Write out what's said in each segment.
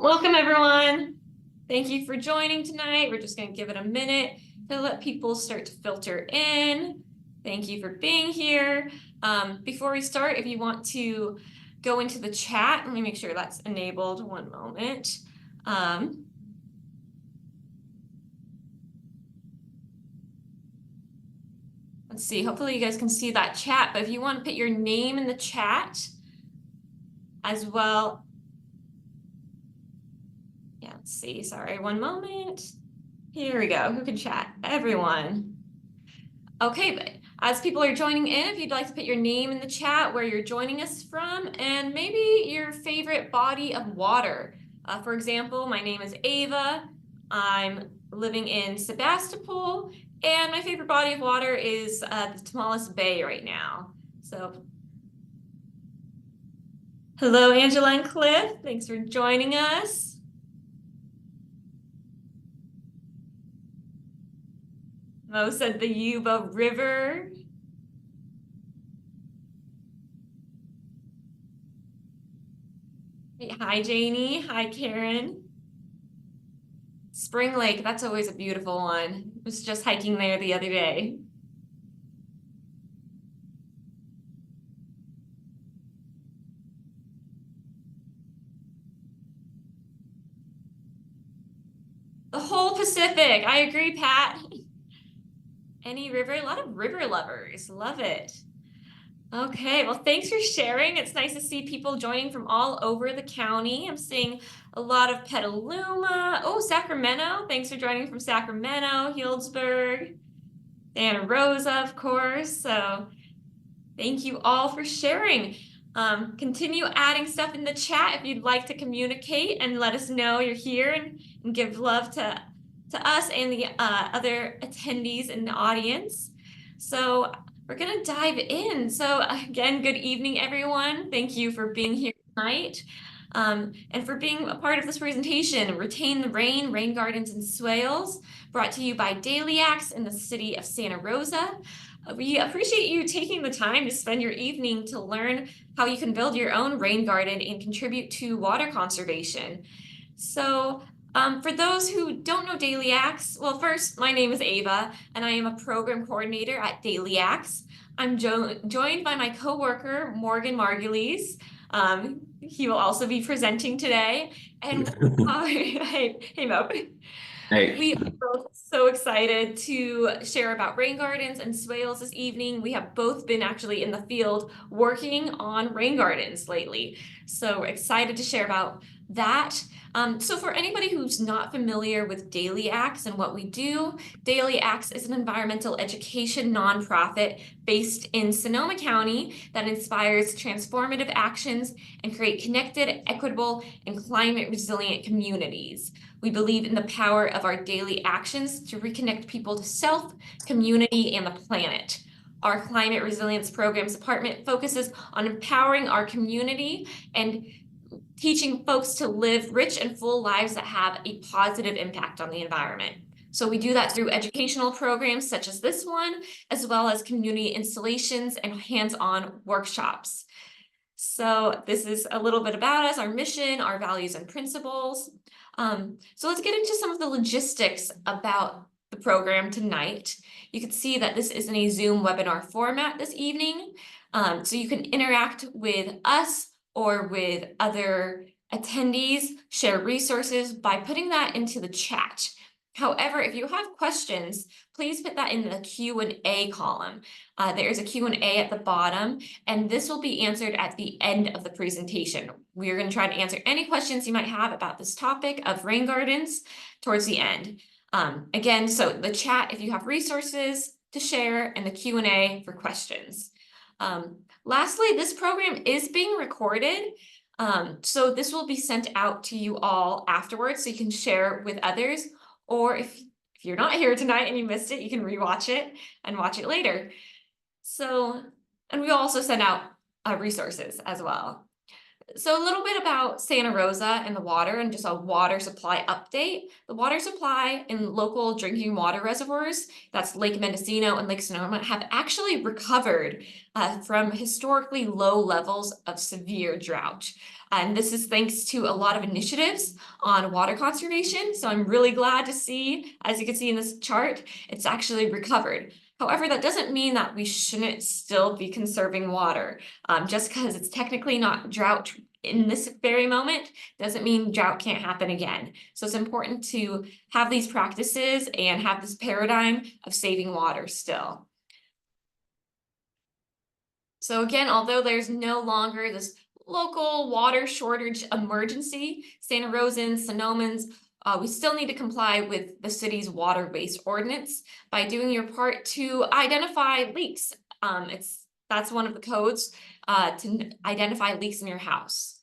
Welcome everyone. Thank you for joining tonight. We're just going to give it a minute to let people start to filter in. Thank you for being here. Before we start, if you want to go into the chat, let me make sure that's enabled. One moment. Let's see, hopefully you guys can see that chat, but if you want to put your name in the chat as well. Yeah, let's see, sorry, one moment. Here we go, who can chat? Everyone. Okay, but as people are joining in, if you'd like to put your name in the chat, where you're joining us from, and maybe your favorite body of water. For example, my name is Ava. I'm living in Sebastopol, and my favorite body of water is the Tamales Bay right now. So, hello, Angela and Cliff. Thanks for joining us. Mo said the Yuba River. Hi, Janie. Hi, Karen. Spring Lake, that's always a beautiful one. I was just hiking there the other day. The whole Pacific. I agree, Pat. Any river, a lot of river lovers. Love it. Okay, well, thanks for sharing. It's nice to see people joining from all over the county. I'm seeing a lot of Petaluma. Oh, Sacramento. Thanks for joining from Sacramento, Healdsburg, Santa Rosa, of course. So thank you all for sharing. Continue adding stuff in the chat if you'd like to communicate and let us know you're here and give love to us and the other attendees in the audience. So we're going to dive in. So again, good evening, everyone. Thank you for being here tonight and for being a part of this presentation, Retain the Rain, Rain Gardens and Swales, brought to you by Dailyaks in the city of Santa Rosa. We appreciate you taking the time to spend your evening to learn how you can build your own rain garden and contribute to water conservation. So for those who don't know Dailyaks, well, first, my name is Ava, and I am a program coordinator at Dailyaks. I'm joined by my coworker, Morgan Margulies. He will also be presenting today. And hey, Mo. Hey. We are both so excited to share about rain gardens and swales this evening. We have both been actually in the field working on rain gardens lately. So we're excited to share about that. So for anybody who's not familiar with Dailyaks and what we do, Dailyaks is an environmental education nonprofit based in Sonoma County that inspires transformative actions and create connected, equitable, and climate resilient communities. We believe in the power of our daily actions to reconnect people to self, community, and the planet. Our Climate Resilience Programs Department focuses on empowering our community and teaching folks to live rich and full lives that have a positive impact on the environment. So we do that through educational programs such as this one, as well as community installations and hands-on workshops. So this is a little bit about us, our mission, our values and principles. So let's get into some of the logistics about the program tonight. You can see that this is in a Zoom webinar format this evening. So you can interact with us or with other attendees, share resources by putting that into the chat. However, if you have questions, please put that in the Q&A column. There is a Q&A at the bottom, and this will be answered at the end of the presentation. We're going to try to answer any questions you might have about this topic of rain gardens towards the end. Again, so the chat if you have resources to share, and the Q&A for questions. Lastly, this program is being recorded. So this will be sent out to you all afterwards so you can share with others. Or if you're not here tonight and you missed it, you can rewatch it and watch it later. So, and we also send out resources as well. So a little bit about Santa Rosa and the water and just a water supply update. The water supply in local drinking water reservoirs, that's Lake Mendocino and Lake Sonoma, have actually recovered from historically low levels of severe drought. And this is thanks to a lot of initiatives on water conservation. So I'm really glad to see, as you can see in this chart, it's actually recovered. However, that doesn't mean that we shouldn't still be conserving water. Just because it's technically not drought in this very moment doesn't mean drought can't happen again. So it's important to have these practices and have this paradigm of saving water still. So again, although there's no longer this local water shortage emergency, Santa Rosans, Sonomans, we still need to comply with the city's water waste ordinance by doing your part to identify leaks. That's one of the codes to identify leaks in your house.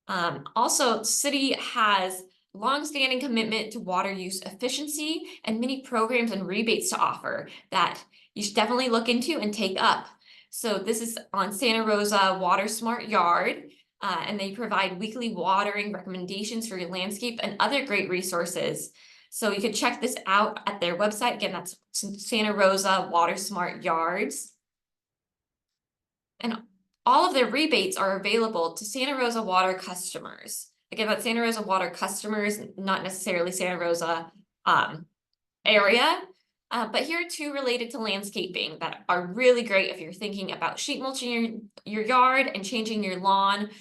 Also, the city has longstanding commitment to water use efficiency and many programs and rebates to offer that you should definitely look into and take up. So this is on Santa Rosa Water Smart Yard, and they provide weekly watering recommendations for your landscape and other great resources. So you could check this out at their website. Again, that's Santa Rosa Water Smart Yards. And all of their rebates are available to Santa Rosa Water customers. Again, that's Santa Rosa Water customers, not necessarily Santa Rosa area. But here are two related to landscaping that are really great if you're thinking about sheet mulching your yard and changing your lawn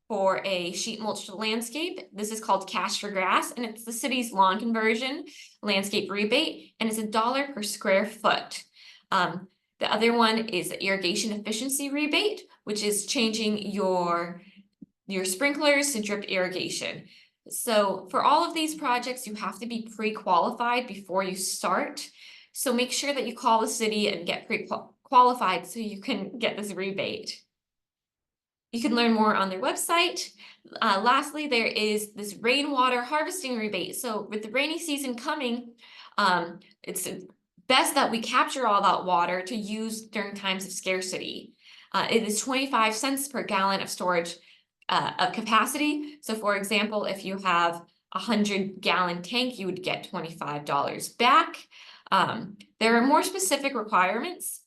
for a sheet mulched landscape. This is called Castro grass, and it's the city's lawn conversion landscape rebate, and it's $1 per square foot. The other one is the irrigation efficiency rebate, which is changing your sprinklers to drip irrigation. So for all of these projects, you have to be pre-qualified before you start. So make sure that you call the city and get pre-qualified so you can get this rebate. You can learn more on their website. Lastly, there is this rainwater harvesting rebate. So with the rainy season coming, it's best that we capture all that water to use during times of scarcity. It is 25 cents per gallon of storage of capacity. So for example, if you have a 100-gallon tank, you would get $25 back. There are more specific requirements.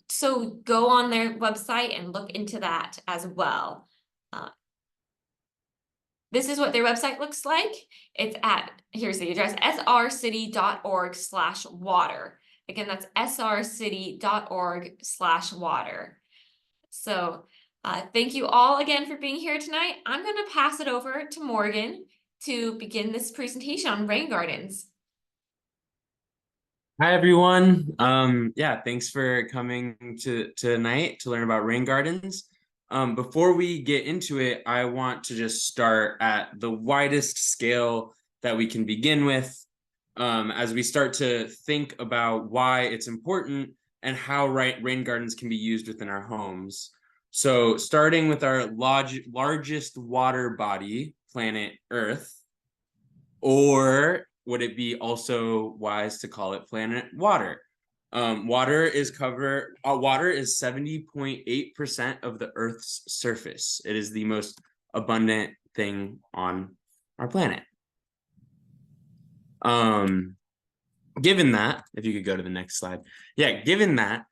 So go on their website and look into that as well. This is what their website looks like. It's here's the address, srcity.org/water. Again, that's srcity.org/water. So thank you all again for being here tonight. I'm going to pass it over to Morgan to begin this presentation on rain gardens. Hi, everyone. Yeah, thanks for coming tonight to learn about rain gardens. Before we get into it, I want to just start at the widest scale that we can begin with as we start to think about why it's important and how rain gardens can be used within our homes. So starting with our largest water body, planet Earth, or would it be also wise to call it planet water? Water is 70.8% of the Earth's surface. It is the most abundant thing on our planet. Given that, if you could go to the next slide. Yeah, given that,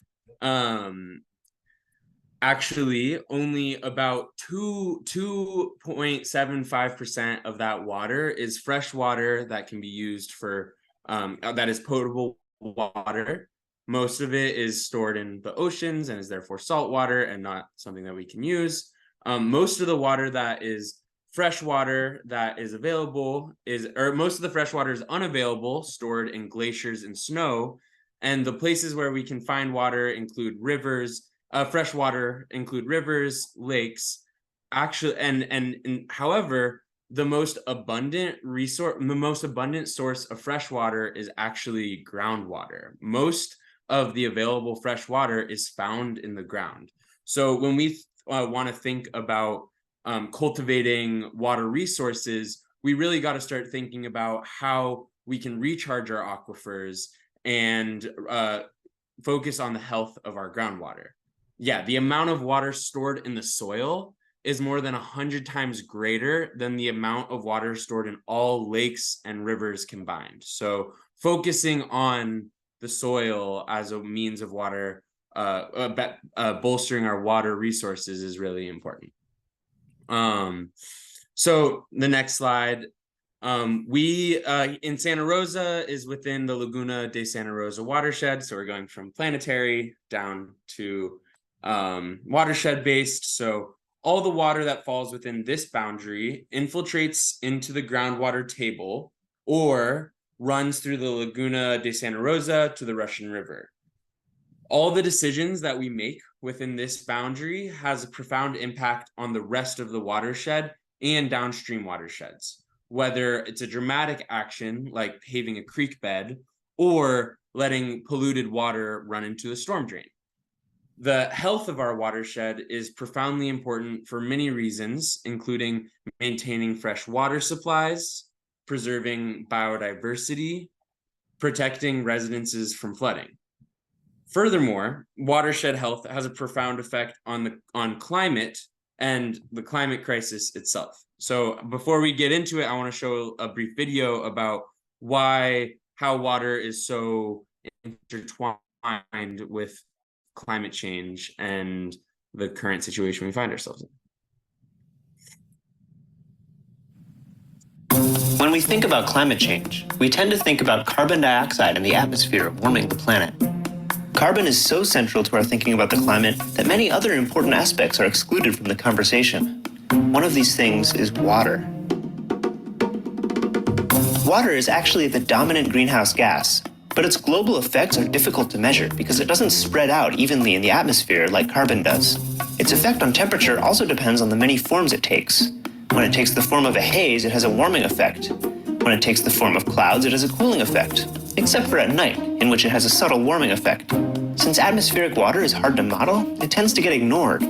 actually only about 2.75% of that water is fresh water that can be used for that is potable water. Most of it is stored in the oceans and is therefore salt water and not something that we can use. Most of the water that is fresh water that is available most of the fresh water is unavailable, stored in glaciers and snow. And the places where we can find water include rivers, fresh water include rivers, lakes, actually, and however, the most abundant source of fresh water is actually groundwater. Most of the available fresh water is found in the ground. So when we want to think about cultivating water resources, we really got to start thinking about how we can recharge our aquifers and focus on the health of our groundwater. Yeah, the amount of water stored in the soil is more than 100 times greater than the amount of water stored in all lakes and rivers combined. So focusing on the soil as a means of water, bolstering our water resources is really important. So the next slide, we in Santa Rosa is within the Laguna de Santa Rosa watershed. So we're going from planetary down to watershed based. So all the water that falls within this boundary infiltrates into the groundwater table or runs through the Laguna de Santa Rosa to the Russian River. All the decisions that we make within this boundary has a profound impact on the rest of the watershed and downstream watersheds, whether it's a dramatic action like paving a creek bed or letting polluted water run into a storm drain. The health of our watershed is profoundly important for many reasons, including maintaining fresh water supplies, preserving biodiversity, protecting residences from flooding. Furthermore, watershed health has a profound effect on climate and the climate crisis itself. So before we get into it, I want to show a brief video about how water is so intertwined with climate change and the current situation we find ourselves in. When we think about climate change, we tend to think about carbon dioxide in the atmosphere warming the planet. Carbon is so central to our thinking about the climate that many other important aspects are excluded from the conversation. One of these things is water. Water is actually the dominant greenhouse gas, but its global effects are difficult to measure because it doesn't spread out evenly in the atmosphere like carbon does. Its effect on temperature also depends on the many forms it takes. When it takes the form of a haze, it has a warming effect. When it takes the form of clouds, it has a cooling effect, except for at night, in which it has a subtle warming effect. Since atmospheric water is hard to model, it tends to get ignored.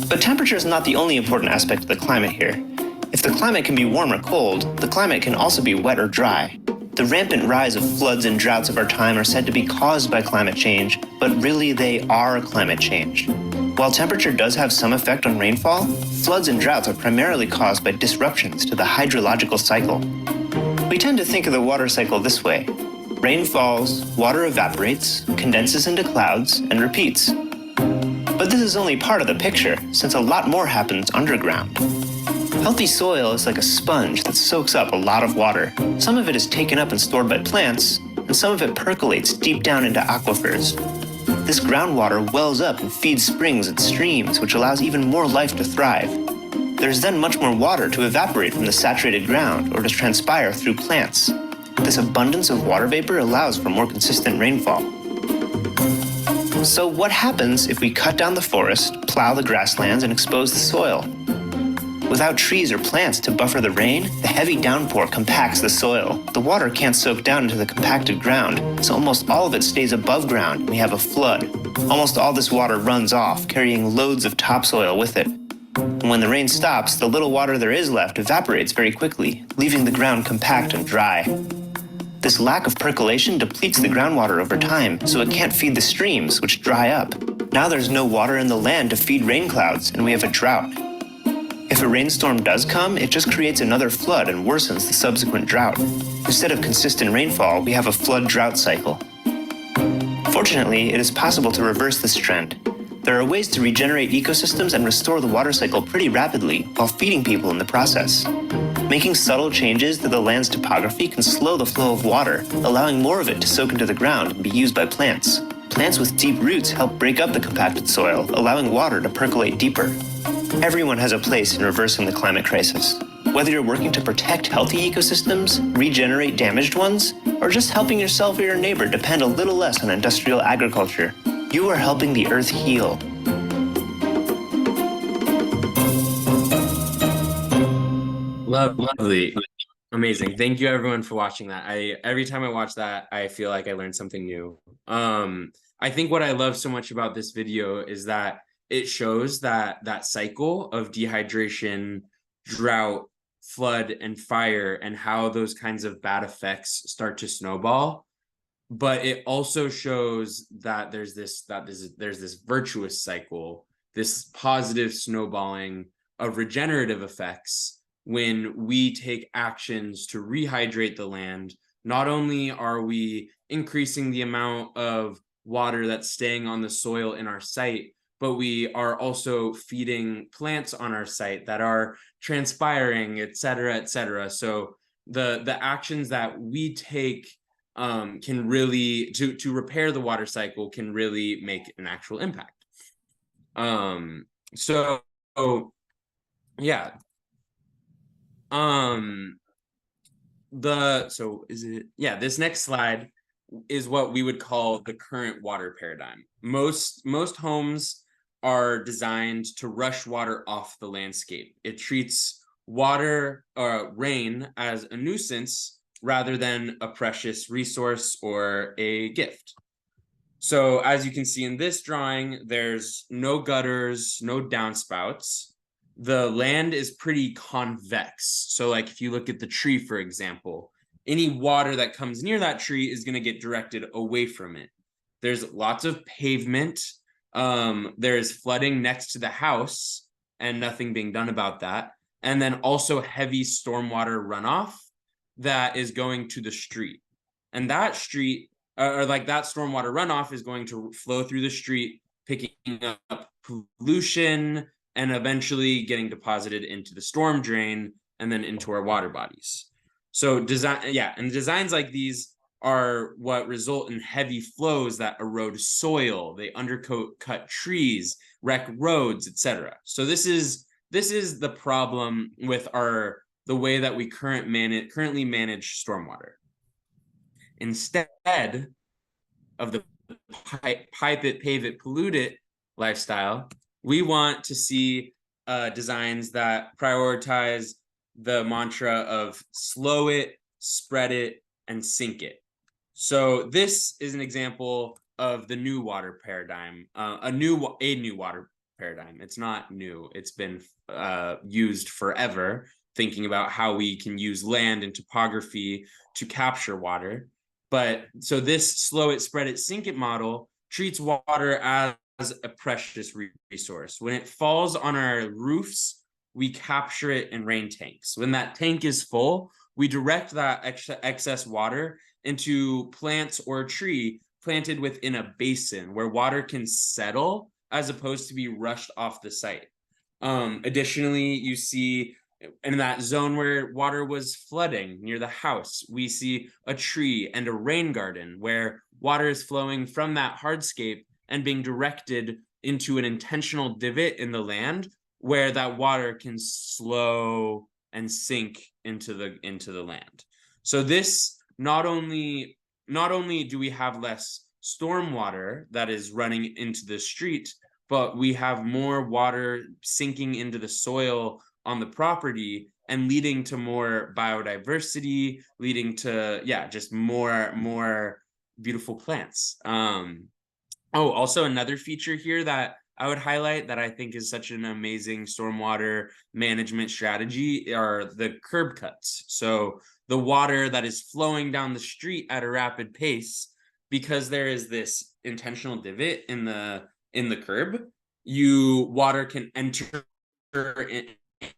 But temperature is not the only important aspect of the climate here. If the climate can be warm or cold, the climate can also be wet or dry. The rampant rise of floods and droughts of our time are said to be caused by climate change, but really they are climate change. While temperature does have some effect on rainfall, floods and droughts are primarily caused by disruptions to the hydrological cycle. We tend to think of the water cycle this way. Rain falls, water evaporates, condenses into clouds, and repeats. But this is only part of the picture, since a lot more happens underground. Healthy soil is like a sponge that soaks up a lot of water. Some of it is taken up and stored by plants, and some of it percolates deep down into aquifers. This groundwater wells up and feeds springs and streams, which allows even more life to thrive. There's then much more water to evaporate from the saturated ground or to transpire through plants. This abundance of water vapor allows for more consistent rainfall. So what happens if we cut down the forest, plow the grasslands, and expose the soil? Without trees or plants to buffer the rain, the heavy downpour compacts the soil. The water can't soak down into the compacted ground, so almost all of it stays above ground and we have a flood. Almost all this water runs off, carrying loads of topsoil with it. And when the rain stops, the little water there is left evaporates very quickly, leaving the ground compact and dry. This lack of percolation depletes the groundwater over time, so it can't feed the streams, which dry up. Now there's no water in the land to feed rain clouds, and we have a drought. If a rainstorm does come, it just creates another flood and worsens the subsequent drought. Instead of consistent rainfall, we have a flood-drought cycle. Fortunately, it is possible to reverse this trend. There are ways to regenerate ecosystems and restore the water cycle pretty rapidly while feeding people in the process. Making subtle changes to the land's topography can slow the flow of water, allowing more of it to soak into the ground and be used by plants. Plants with deep roots help break up the compacted soil, allowing water to percolate deeper. Everyone has a place in reversing the climate crisis. Whether you're working to protect healthy ecosystems, regenerate damaged ones, or just helping yourself or your neighbor depend a little less on industrial agriculture, you are helping the earth heal. Lovely. Amazing. Thank you everyone for watching that. Every time I watch that, I feel like I learned something new. I think what I love so much about this video is that it shows that cycle of dehydration, drought, flood, and fire, and how those kinds of bad effects start to snowball. but it also shows that there's this virtuous cycle, this positive snowballing of regenerative effects when we take actions to rehydrate the land. Not only are we increasing the amount of water that's staying on the soil in our site, but we are also feeding plants on our site that are transpiring, et cetera, et cetera. So the actions that we take can really to repair the water cycle can really make an actual impact. So yeah. This next slide is what we would call the current water paradigm. Most homes are designed to rush water off the landscape. It treats rain as a nuisance rather than a precious resource or a gift. So as you can see in this drawing, there's no gutters, no downspouts. The land is pretty convex. So like if you look at the tree, for example, any water that comes near that tree is going to get directed away from it. There's lots of pavement. There's flooding next to the house and nothing being done about that. And then also heavy stormwater runoff that is going to the street. And that street, that stormwater runoff is going to flow through the street, picking up pollution and eventually getting deposited into the storm drain and then into our water bodies. So designs like these are what result in heavy flows that erode soil, they undercut trees, wreck roads, etc. So this is the problem with the way that we currently manage stormwater. Instead of the pipe it, pave it, pollute it lifestyle, we want to see designs that prioritize the mantra of slow it, spread it, and sink it. So this is an example of the new water paradigm, a new water paradigm. It's not new. It's been used forever, thinking about how we can use land and topography to capture water. But so this slow it, spread it, sink it model treats water as a precious resource. When it falls on our roofs, we capture it in rain tanks. When that tank is full, we direct that excess water into plants or a tree planted within a basin where water can settle as opposed to be rushed off the site. Additionally, you see in that zone where water was flooding near the house, we see a tree and a rain garden where water is flowing from that hardscape and being directed into an intentional divot in the land where that water can slow and sink into the land. So this not only do we have less stormwater that is running into the street, but we have more water sinking into the soil on the property and leading to more biodiversity, leading to just more beautiful plants. Also another feature here that I would highlight that I think is such an amazing stormwater management strategy are the curb cuts. So the water that is flowing down the street at a rapid pace, because there is this intentional divot in the curb, water can enter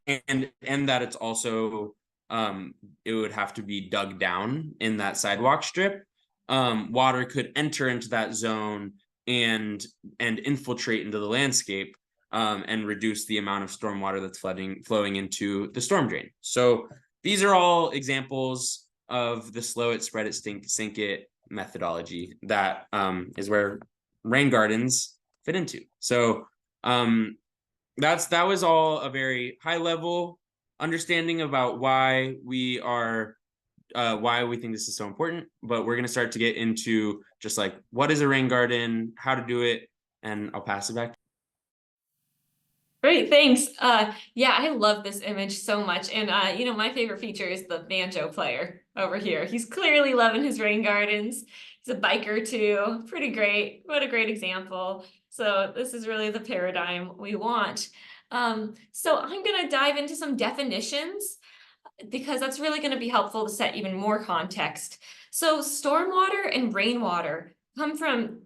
and that it's also it would have to be dug down in that sidewalk strip. Water could enter into that zone and infiltrate into the landscape and reduce the amount of stormwater that's flowing into the storm drain. So these are all examples of the slow it, spread it, sink it methodology that is where rain gardens fit into. So that was all a very high level understanding about why we think this is so important, but we're going to start to get into just like what is a rain garden, how to do it, and I'll pass it back. Great, thanks. Yeah, I love this image so much. And my favorite feature is the banjo player over here. He's clearly loving his rain gardens. He's a biker too. Pretty great. What a great example. So this is really the paradigm we want. So I'm going to dive into some definitions. because that's really going to be helpful to set even more context. So stormwater and rainwater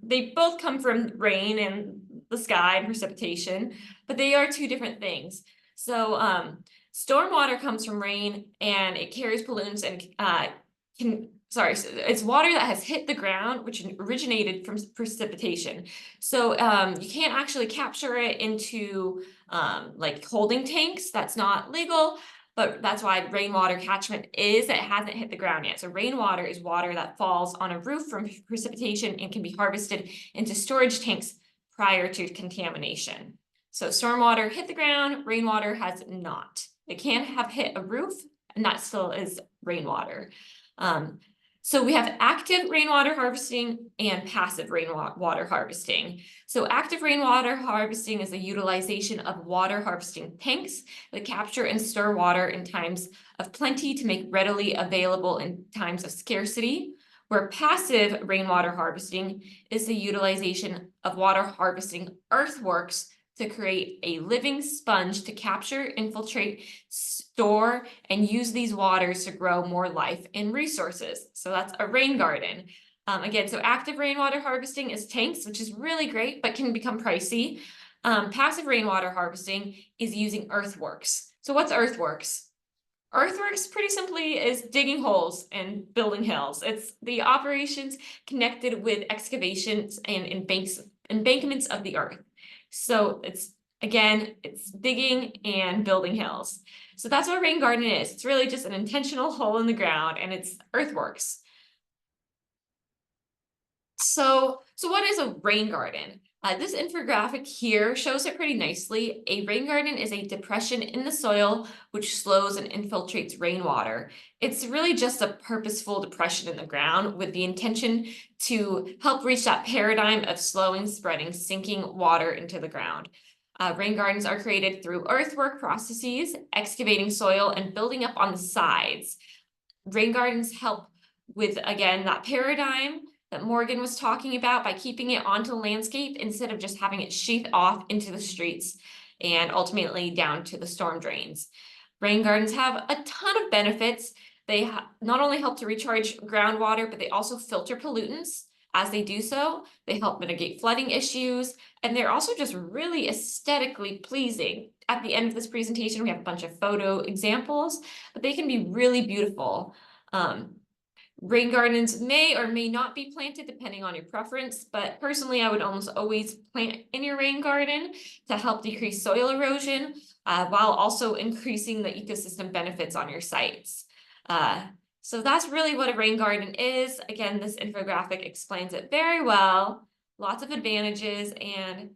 they both come from rain and the sky and precipitation, but they are two different things. So stormwater comes from rain and it carries pollutants and it's water that has hit the ground, which originated from precipitation. So you can't actually capture it into like holding tanks. That's not legal, but that's why rainwater catchment it hasn't hit the ground yet. So rainwater is water that falls on a roof from precipitation and can be harvested into storage tanks prior to contamination. So stormwater hit the ground, rainwater has not. It can have hit a roof, and that still is rainwater. So we have active rainwater harvesting and passive rainwater harvesting. So active rainwater harvesting is the utilization of water harvesting tanks that capture and store water in times of plenty to make readily available in times of scarcity, where passive rainwater harvesting is the utilization of water harvesting earthworks to create a living sponge to capture, infiltrate, store, and use these waters to grow more life and resources. So that's a rain garden. Again, so active rainwater harvesting is tanks, which is really great, but can become pricey. Passive rainwater harvesting is using earthworks. So what's earthworks? Earthworks, pretty simply, is digging holes and building hills. It's the operations connected with excavations and embankments of the earth. So it's digging and building hills. So that's what a rain garden is. It's really just an intentional hole in the ground, and it's earthworks. So what is a rain garden? This infographic here shows it pretty nicely. A rain garden is a depression in the soil which slows and infiltrates rainwater. It's really just a purposeful depression in the ground with the intention to help reach that paradigm of slowing, spreading, sinking water into the ground. Rain gardens are created through earthwork processes, excavating soil and building up on the sides. Rain gardens help with, again, that paradigm that Morgan was talking about by keeping it onto the landscape instead of just having it sheath off into the streets and ultimately down to the storm drains. Rain gardens have a ton of benefits. They not only help to recharge groundwater, but they also filter pollutants. As they do so, they help mitigate flooding issues, and they're also just really aesthetically pleasing. At the end of this presentation, we have a bunch of photo examples, but they can be really beautiful. Rain gardens may or may not be planted depending on your preference, but personally, I would almost always plant in your rain garden to help decrease soil erosion while also increasing the ecosystem benefits on your sites. So that's really what a rain garden is. Again, this infographic explains it very well, lots of advantages, and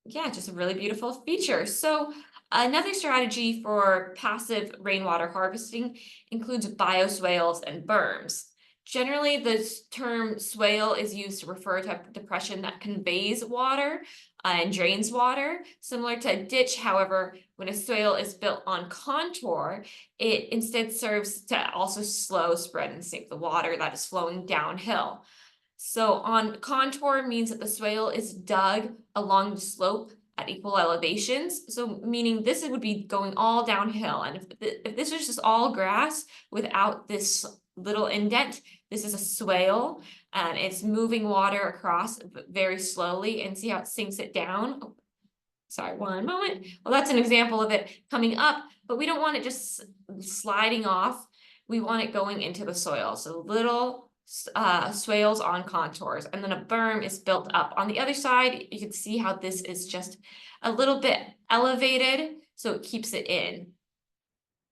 yeah, just a really beautiful feature. So another strategy for passive rainwater harvesting includes bioswales and berms. Generally, the term swale is used to refer to a depression that conveys water and drains water. Similar to a ditch, however, when a swale is built on contour, it instead serves to also slow, spread, and sink the water that is flowing downhill. So on contour means that the swale is dug along the slope at equal elevations. So meaning this would be going all downhill. And if this was just all grass without this little indent, this is a swale, and it's moving water across very slowly, and see how it sinks it down. Oh, sorry, one moment. Well, that's an example of it coming up, but we don't want it just sliding off. We want it going into the soil. So little swales on contours, and then a berm is built up. On the other side, you can see how this is just a little bit elevated, so it keeps it in.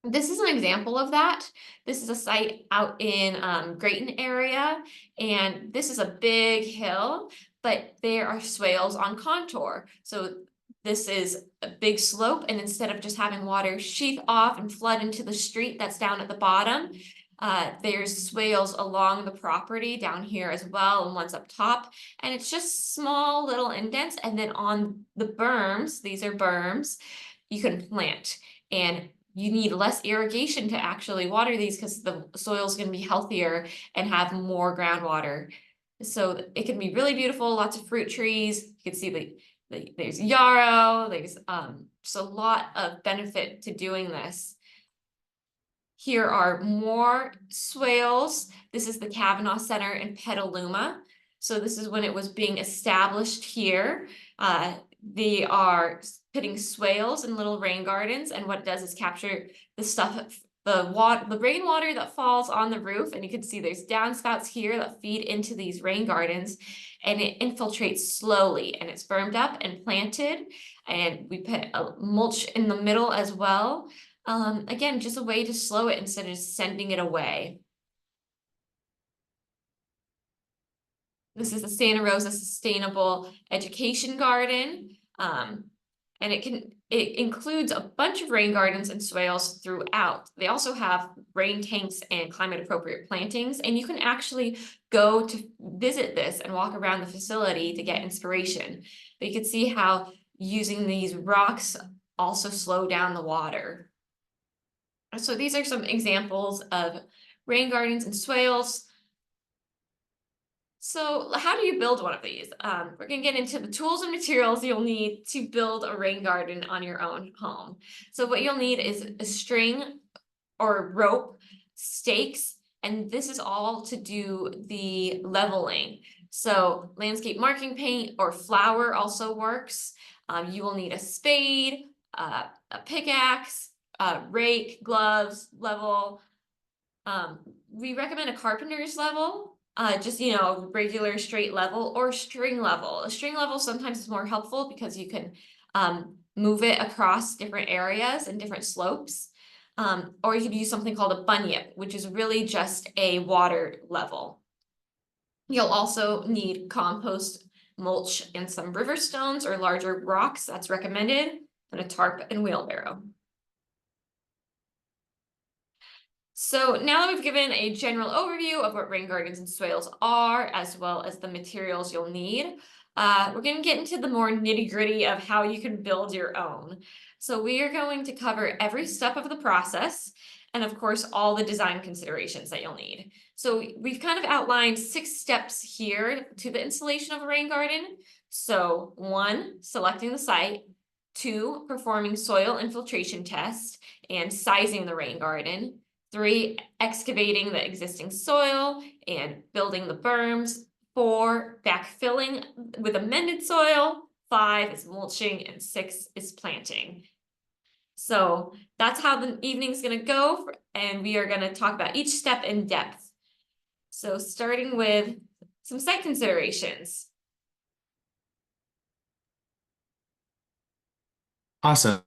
This is an example of that. This is a site out in Grayton area, and this is a big hill, but there are swales on contour. So this is a big slope, and instead of just having water sheath off and flood into the street that's down at the bottom, there's swales along the property down here as well, and one's up top, and it's just small little indents. And then on the berms, these are berms, you can plant, and you need less irrigation to actually water these because the soil is going to be healthier and have more groundwater. So it can be really beautiful, lots of fruit trees. You can see there's yarrow, there's just a lot of benefit to doing this. Here are more swales. This is the Kavanaugh Center in Petaluma. So this is when it was being established here. They are putting swales in little rain gardens, and what it does is capture the stuff, the rainwater that falls on the roof. And you can see there's downspouts here that feed into these rain gardens, and it infiltrates slowly, and it's firmed up and planted. And we put a mulch in the middle as well. Again, just a way to slow it instead of sending it away. This is the Santa Rosa Sustainable Education Garden. And it includes a bunch of rain gardens and swales throughout. They also have rain tanks and climate appropriate plantings, and you can actually go to visit this and walk around the facility to get inspiration. But you can see how using these rocks also slow down the water. So these are some examples of rain gardens and swales. So how do you build one of these? We're gonna get into the tools and materials you'll need to build a rain garden on your own home. So what you'll need is a string or rope, stakes, and this is all to do the leveling. So landscape marking paint or flour also works. You will need a spade, a pickaxe, rake, gloves, level. We recommend a carpenter's level. Just, regular straight level or string level. A string level sometimes is more helpful because you can move it across different areas and different slopes. Or you could use something called a bunyip, which is really just a water level. You'll also need compost, mulch, and some river stones or larger rocks. That's recommended, and a tarp and wheelbarrow. So now that we've given a general overview of what rain gardens and swales are, as well as the materials you'll need, we're going to get into the more nitty-gritty of how you can build your own. So we are going to cover every step of the process, and of course, all the design considerations that you'll need. So we've kind of outlined 6 steps here to the installation of a rain garden. So 1, selecting the site. 2, performing soil infiltration test and sizing the rain garden. 3, excavating the existing soil and building the berms. 4, backfilling with amended soil. 5 is mulching, and 6 is planting. So that's how the evening's gonna go, and we are gonna talk about each step in depth. So starting with some site considerations. Awesome.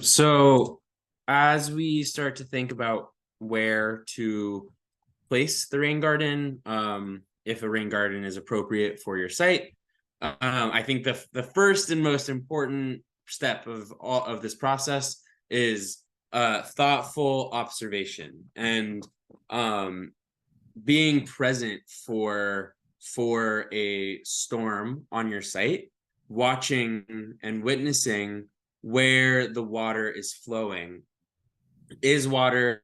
So as we start to think about where to place the rain garden, if a rain garden is appropriate for your site, I think the first and most important step of all of this process is thoughtful observation and being present for a storm on your site, watching and witnessing where the water is flowing. Is water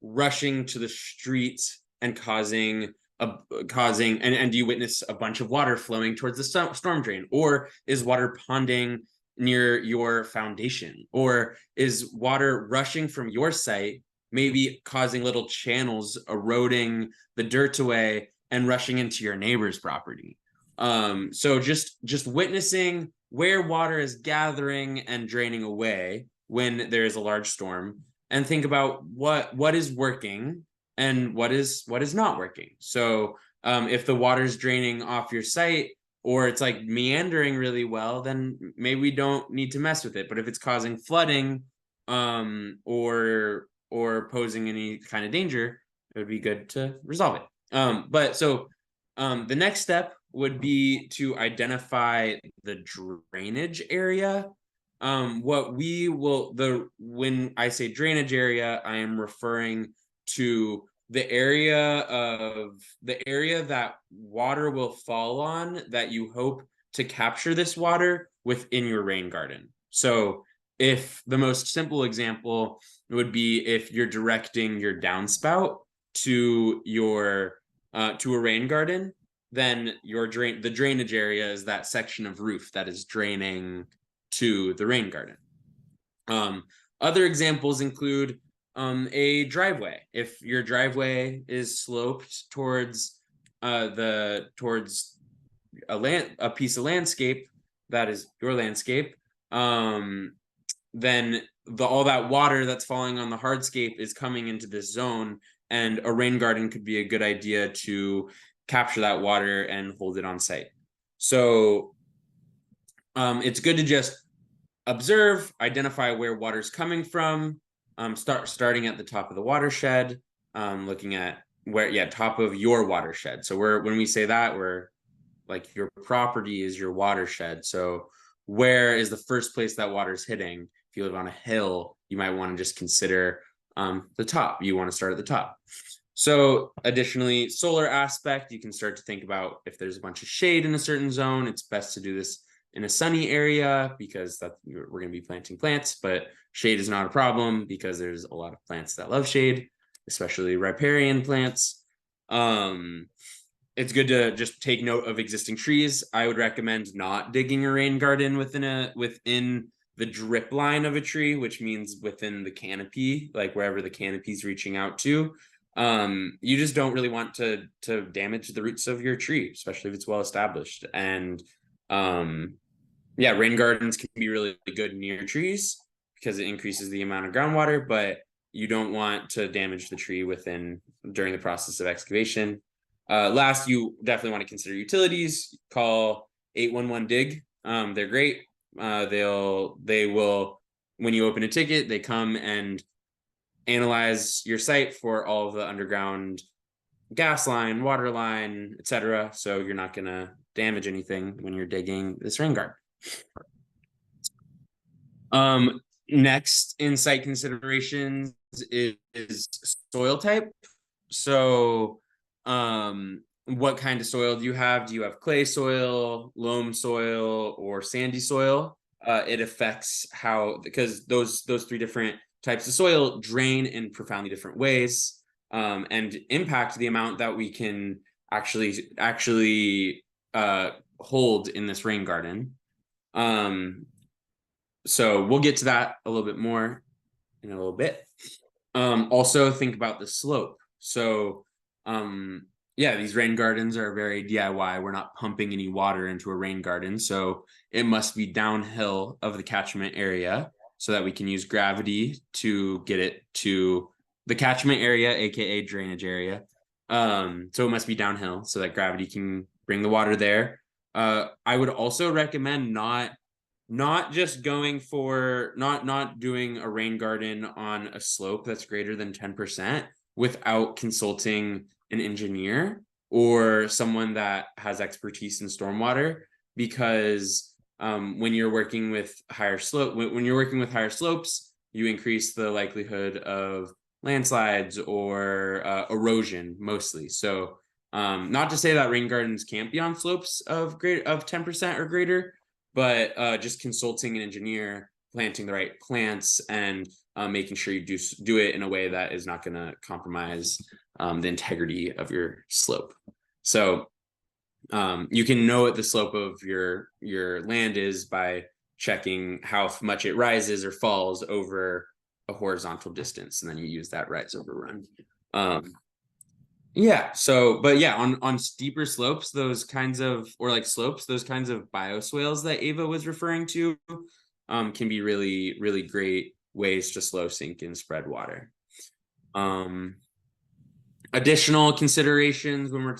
rushing to the streets and causing and do you witness a bunch of water flowing towards the storm drain? Or is water ponding near your foundation? Or is water rushing from your site, maybe causing little channels, eroding the dirt away and rushing into your neighbor's property? So just witnessing where water is gathering and draining away when there is a large storm, and think about what is working and what is not working. So if the water's draining off your site, or it's like meandering really well, then maybe we don't need to mess with it. But if it's causing flooding or posing any kind of danger, it would be good to resolve it. The next step would be to identify the drainage area. When I say drainage area, I am referring to the area that water will fall on, that you hope to capture this water within your rain garden. So if the most simple example would be if you're directing your downspout to a rain garden, then the drainage area is that section of roof that is draining to the rain garden. Other examples include a driveway. If your driveway is sloped towards towards a piece of landscape that is your landscape, then all that water that's falling on the hardscape is coming into this zone, and a rain garden could be a good idea to capture that water and hold it on site. So it's good to just observe, identify where water's coming from, starting at the top of the watershed, looking at top of your watershed. So when we say that, we're like, your property is your watershed. So where is the first place that water's hitting? If you live on a hill, you might want to just consider the top. You want to start at the top. So additionally, solar aspect, you can start to think about if there's a bunch of shade in a certain zone, it's best to do this in a sunny area because we're going to be planting plants, but shade is not a problem because there's a lot of plants that love shade, especially riparian plants. It's good to just take note of existing trees. I would recommend not digging a rain garden within the drip line of a tree, which means within the canopy, like wherever the canopy is reaching out to. You just don't really want to damage the roots of your tree, especially if it's well established. And rain gardens can be really good near trees because it increases the amount of groundwater, but you don't want to damage the tree during the process of excavation. Last, you definitely want to consider utilities. Call 811 dig. They're great. They will, when you open a ticket, they come and analyze your site for all of the underground gas line, water line, etc. So you're not going to damage anything when you're digging this rain garden. Next in site considerations is soil type. So what kind of soil do you have? Do you have clay soil, loam soil, or sandy soil? It affects because those three different types of soil drain in profoundly different ways, and impact the amount that we can actually hold in this rain garden. So we'll get to that a little bit more in a little bit. Also think about the slope. So these rain gardens are very DIY. We're not pumping any water into a rain garden, so it must be downhill of the catchment area so that we can use gravity to get it to the catchment area, aka drainage area. So it must be downhill so that gravity can bring the water there. I would also recommend not just going for not doing a rain garden on a slope that's greater than 10% without consulting an engineer or someone that has expertise in stormwater, because when you're working with higher slopes, you increase the likelihood of landslides or erosion mostly. So not to say that rain gardens can't be on slopes of 10% or greater, but just consulting an engineer, planting the right plants, and making sure you do it in a way that is not going to compromise the integrity of your slope. So you can know what the slope of your land is by checking how much it rises or falls over a horizontal distance, and then you use that rise over run. On steeper slopes, those kinds of bioswales that Ava was referring to can be really, really great ways to slow sink and spread water. Additional considerations when we're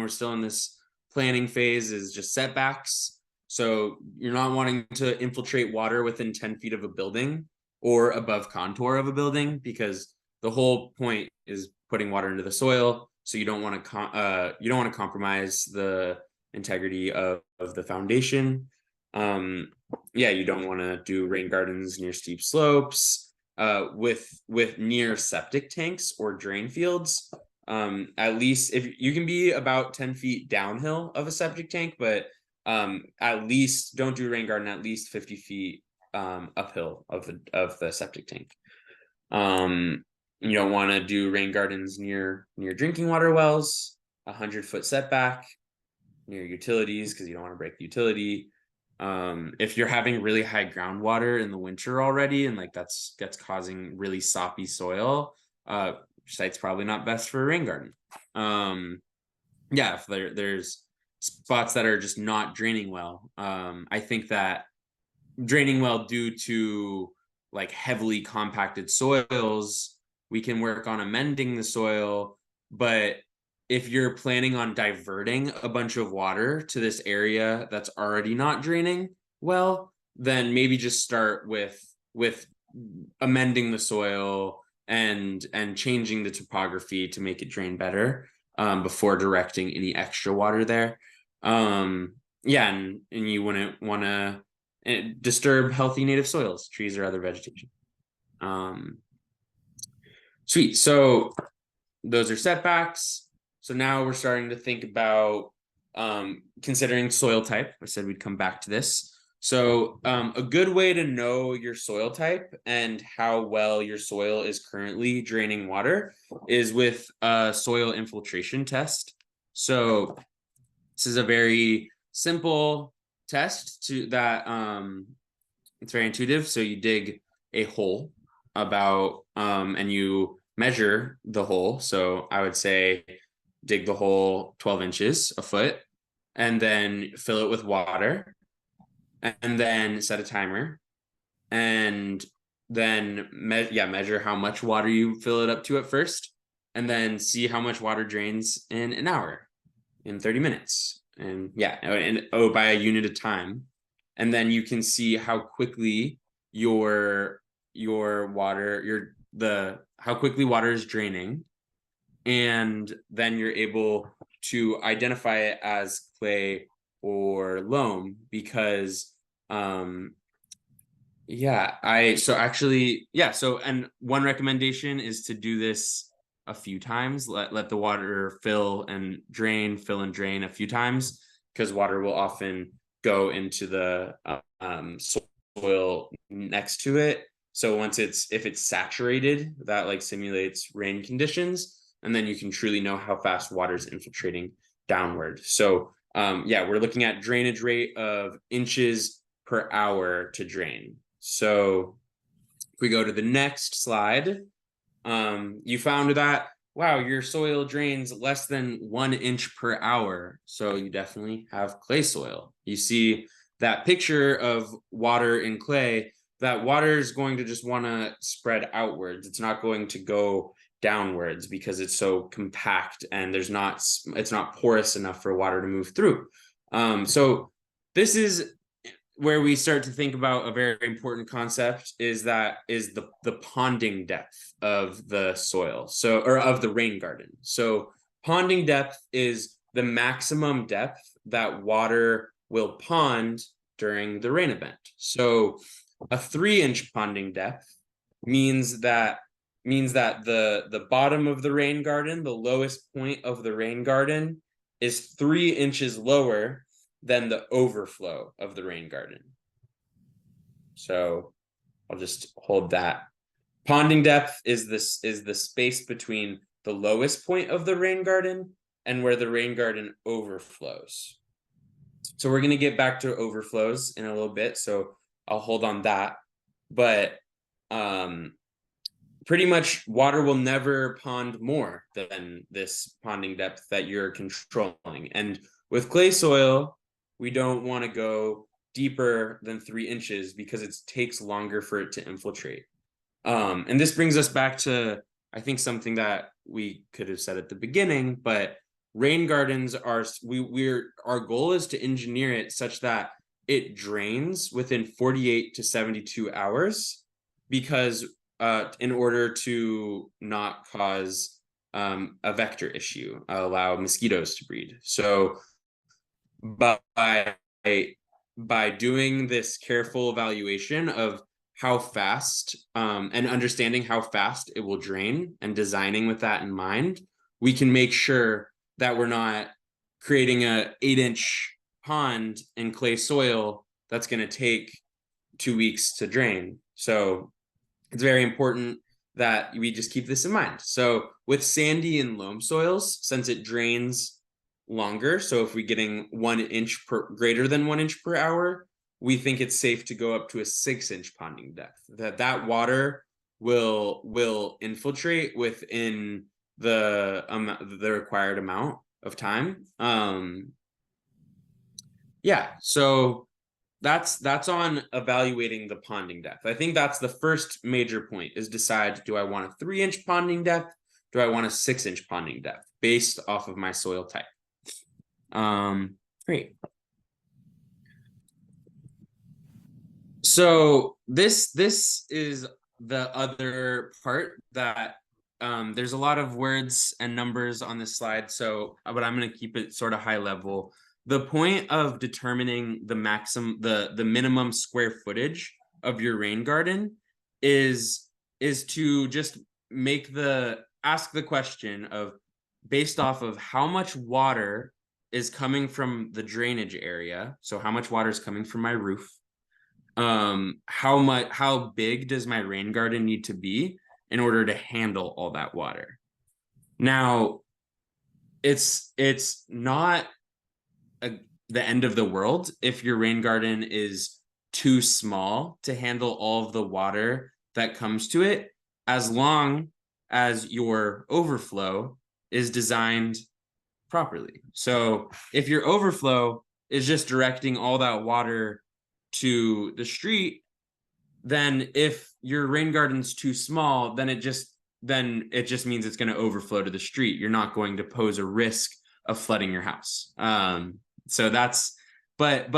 still in this planning phase is just setbacks. So you're not wanting to infiltrate water within 10 feet of a building or above contour of a building, because the whole point is putting water into the soil. So you don't want to compromise the integrity of the foundation. You don't want to do rain gardens near steep slopes. With near septic tanks or drain fields, at least if you can be about 10 feet downhill of a septic tank, but at least don't do rain garden at least 50 feet uphill of the septic tank. You don't want to do rain gardens near drinking water wells, 100-foot setback, near utilities, because you don't want to break the utility. If you're having really high groundwater in the winter already, and like that's causing really soppy soil, site's probably not best for a rain garden. Yeah, if there's spots that are just not draining well. I think that draining well due to like heavily compacted soils, we can work on amending the soil. But if you're planning on diverting a bunch of water to this area that's already not draining well, then maybe just start with amending the soil and changing the topography to make it drain better, before directing any extra water there. Yeah, and you wouldn't want to disturb healthy native soils, trees or other vegetation. Sweet. So those are setbacks. So now we're starting to think about considering soil type. I said we'd come back to this. So a good way to know your soil type and how well your soil is currently draining water is with a soil infiltration test. So this is a very simple test to that it's very intuitive. So you dig a hole about and you measure the hole. So I would say dig the hole 12 inches, a foot, and then fill it with water, and then set a timer, and then measure how much water you fill it up to at first, and then see how much water drains in an hour, in 30 minutes, and by a unit of time. And then you can see how quickly how quickly water is draining, and then you're able to identify it as clay or loam, because and one recommendation is to do this a few times. Let the water fill and drain a few times, because water will often go into the soil next to it. So if it's saturated, that like simulates rain conditions, and then you can truly know how fast water is infiltrating downward. So we're looking at drainage rate of inches per hour to drain. So if we go to the next slide, you found that, wow, your soil drains less than 1 inch per hour. So you definitely have clay soil. You see that picture of water in clay, that water is going to just want to spread outwards. It's not going to go downwards because it's so compact and it's not porous enough for water to move through. So this is where we start to think about a very important concept, is the ponding depth of the soil, or of the rain garden. So ponding depth is the maximum depth that water will pond during the rain event. So a 3-inch ponding depth means that the bottom of the rain garden, the lowest point of the rain garden, is 3 inches lower than the overflow of the rain garden. So I'll just hold that. Ponding depth is the space between the lowest point of the rain garden and where the rain garden overflows. So we're going to get back to overflows in a little bit, so I'll hold on that. But pretty much water will never pond more than this ponding depth that you're controlling. And with clay soil, we don't want to go deeper than 3 inches because it takes longer for it to infiltrate. And this brings us back to, I think, something that we could have said at the beginning, but rain gardens our goal is to engineer it such that it drains within 48 to 72 hours, because in order to not cause a vector issue, allow mosquitoes to breed. So by doing this careful evaluation of how fast and understanding how fast it will drain and designing with that in mind, we can make sure that we're not creating a 8-inch pond in clay soil that's going to take 2 weeks to drain. So it's very important that we just keep this in mind. So with sandy and loam soils, since it drains longer, so if we're getting greater than 1 inch per hour, we think it's safe to go up to a 6-inch ponding depth. That water will infiltrate within the required amount of time. Yeah, so that's on evaluating the ponding depth. I think that's the first major point, is decide, do I want a 3-inch ponding depth? Do I want a 6-inch ponding depth based off of my soil type? Great. So this is the other part that there's a lot of words and numbers on this slide, so but I'm going to keep it sort of high level. The point of determining the minimum square footage of your rain garden is to just ask the question of, based off of how much water is coming from the drainage area, so how much water is coming from my roof, how big does my rain garden need to be in order to handle all that water. Now, it's not the end of the world if your rain garden is too small to handle all of the water that comes to it, as long as your overflow is designed properly. So if your overflow is just directing all that water to the street, then if your rain garden's too small, then it just means it's going to overflow to the street. You're not going to pose a risk of flooding your house. So that's, but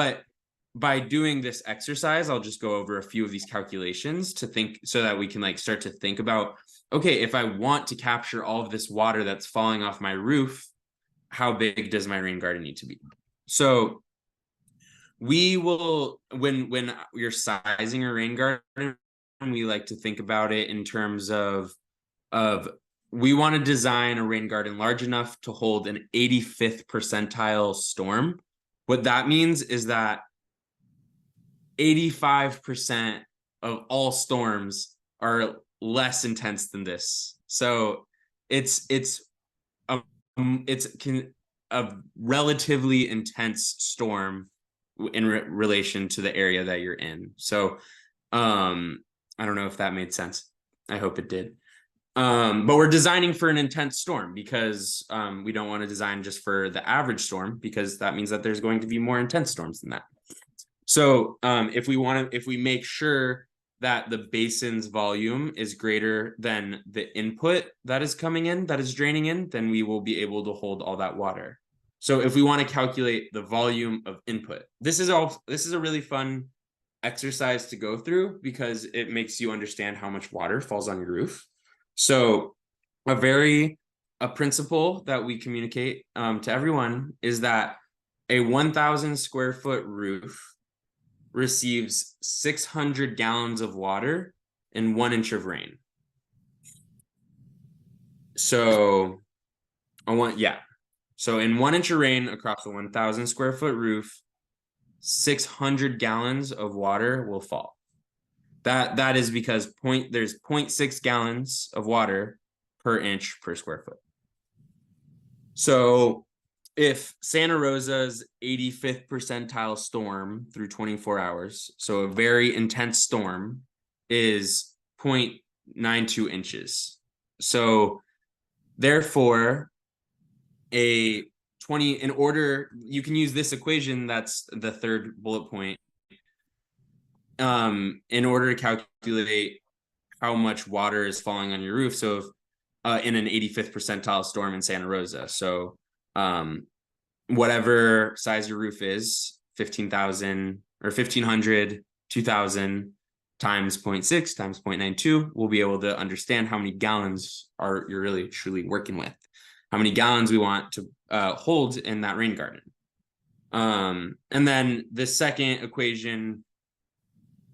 by doing this exercise, I'll just go over a few of these calculations to think, so that we can like start to think about, okay, if I want to capture all of this water that's falling off my roof, how big does my rain garden need to be? So we will, when you're sizing a rain garden, we like to think about it in terms of we want to design a rain garden large enough to hold an 85th percentile storm. What that means is that 85% of all storms are less intense than this. So it's a relatively intense storm in relation to the area that you're in. So I don't know if that made sense. I hope it did. But we're designing for an intense storm because we don't want to design just for the average storm, because that means that there's going to be more intense storms than that. So if we make sure that the basin's volume is greater than the input that is coming in, that is draining in, then we will be able to hold all that water. So if we want to calculate the volume of input, this is a really fun exercise to go through because it makes you understand how much water falls on your roof. So a principle that we communicate to everyone is that a 1,000 square foot roof receives 600 gallons of water in 1 inch of rain. So so in 1 inch of rain across a 1,000 square foot roof, 600 gallons of water will fall. That is because there's 0.6 gallons of water per inch per square foot. So if Santa Rosa's 85th percentile storm through 24 hours, so a very intense storm, is 0.92 inches. So therefore, you can use this equation, that's the third bullet point, in order to calculate how much water is falling on your roof. So if, in an 85th percentile storm in Santa Rosa. So whatever size your roof is, 15,000 or 1,500, 2,000 times 0.6 times 0.92, we'll be able to understand how many gallons you're really truly working with, how many gallons we want to hold in that rain garden. And then the second equation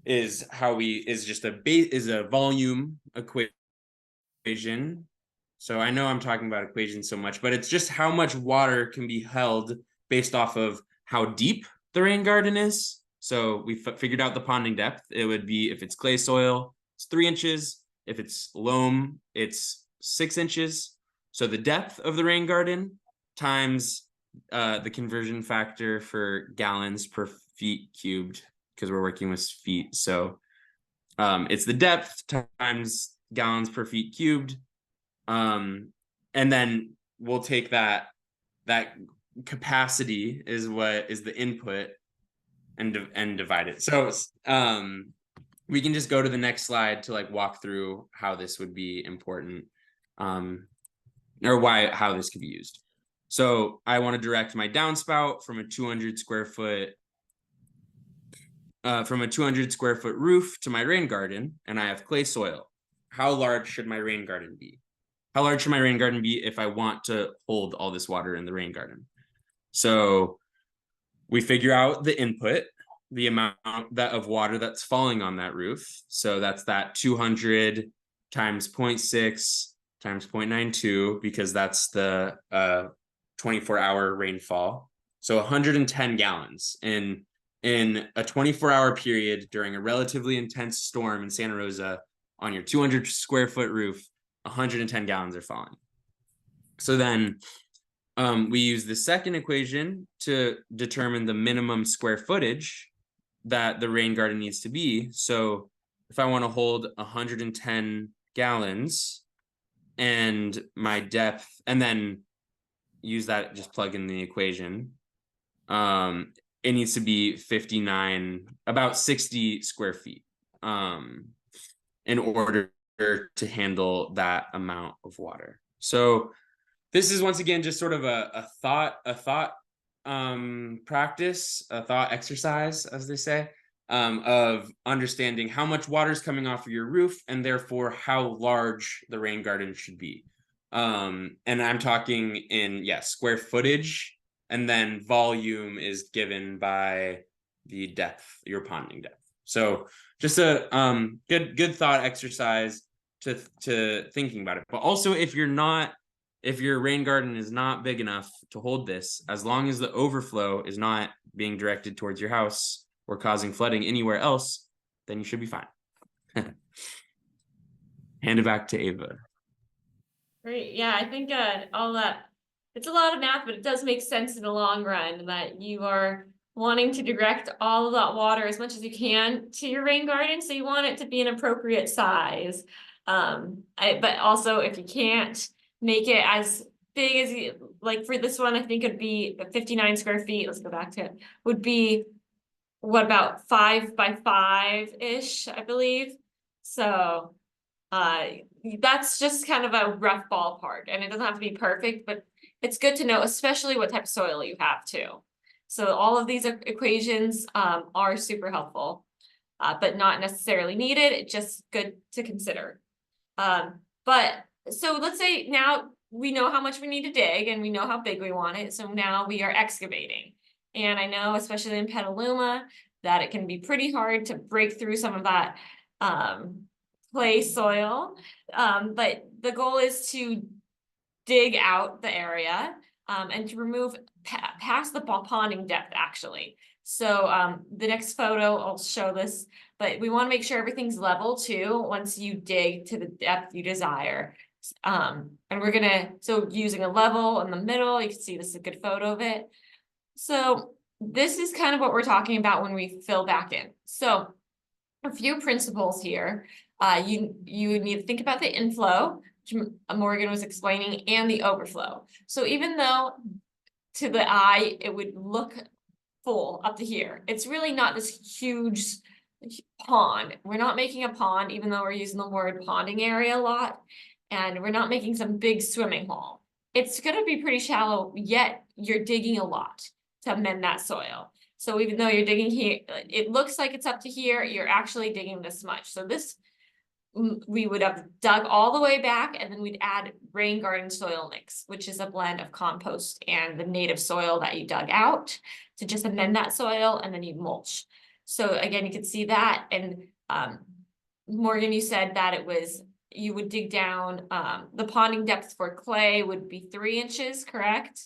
is a volume equation. So I know I'm talking about equations so much, but it's just how much water can be held based off of how deep the rain garden is. So we figured out the ponding depth. It would be, if it's clay soil, it's 3 inches. If it's loam, it's 6 inches. So the depth of the rain garden times the conversion factor for gallons per feet cubed because we're working with feet. So it's the depth times gallons per feet cubed. And then we'll take that capacity is what is the input and divide it. So we can just go to the next slide to like walk through how this would be important, or how this could be used. So I want to direct my downspout from a 200 square foot roof to my rain garden, and I have clay soil. How large should my rain garden be? How large should my rain garden be if I want to hold all this water in the rain garden? So we figure out the input, the amount of water that's falling on that roof. So that's that 200 times 0.6 times 0.92, because that's the 24-hour rainfall. So 110 gallons in a 24-hour period during a relatively intense storm in Santa Rosa on your 200 square foot roof. 110 gallons are falling. So then we use the second equation to determine the minimum square footage that the rain garden needs to be. So if I want to hold 110 gallons and my depth, and then use that, just plug in the equation, it needs to be 59, about 60 square feet in order to handle that amount of water. So this is once again just sort of a thought practice, a thought exercise, as they say, of understanding how much water is coming off of your roof and therefore how large the rain garden should be. And I'm talking in square footage, and then volume is given by the depth, your ponding depth. So just a good thought exercise to thinking about it. But also, if your rain garden is not big enough to hold this, as long as the overflow is not being directed towards your house or causing flooding anywhere else, then you should be fine. Hand it back to Ava. Great. Yeah, I think all that, it's a lot of math, but it does make sense in the long run that you are wanting to direct all of that water as much as you can to your rain garden. So you want it to be an appropriate size. But also if you can't make it as big as you, like for this one, I think it'd be 59 square feet. Let's go back to it. Would be what, about 5 by 5-ish, I believe. So that's just kind of a rough ballpark, and it doesn't have to be perfect, but it's good to know, especially what type of soil you have too. So all of these equations are super helpful, but not necessarily needed. It's just good to consider. But so let's say now we know how much we need to dig and we know how big we want it. So now we are excavating. And I know, especially in Petaluma, that it can be pretty hard to break through some of that clay soil. But the goal is to dig out the area and to remove past the ponding depth, actually. So the next photo, I'll show this, but we want to make sure everything's level too once you dig to the depth you desire. And we're gonna, so using a level in the middle, you can see this is a good photo of it. So this is kind of what we're talking about when we fill back in. So a few principles here. You need to think about the inflow, which Morgan was explaining, and the overflow. So even though to the eye it would look full up to here, it's really not this huge pond. We're not making a pond, even though we're using the word ponding area a lot, and we're not making some big swimming hole. It's going to be pretty shallow, yet you're digging a lot to amend that soil. So even though you're digging here, it looks like it's up to here, you're actually digging this much. So this, we would have dug all the way back, and then we'd add rain garden soil mix, which is a blend of compost and the native soil that you dug out to just amend that soil, and then you mulch. So again, you can see that. And Morgan, you said that it was, you would dig down, the ponding depth for clay would be 3 inches, correct?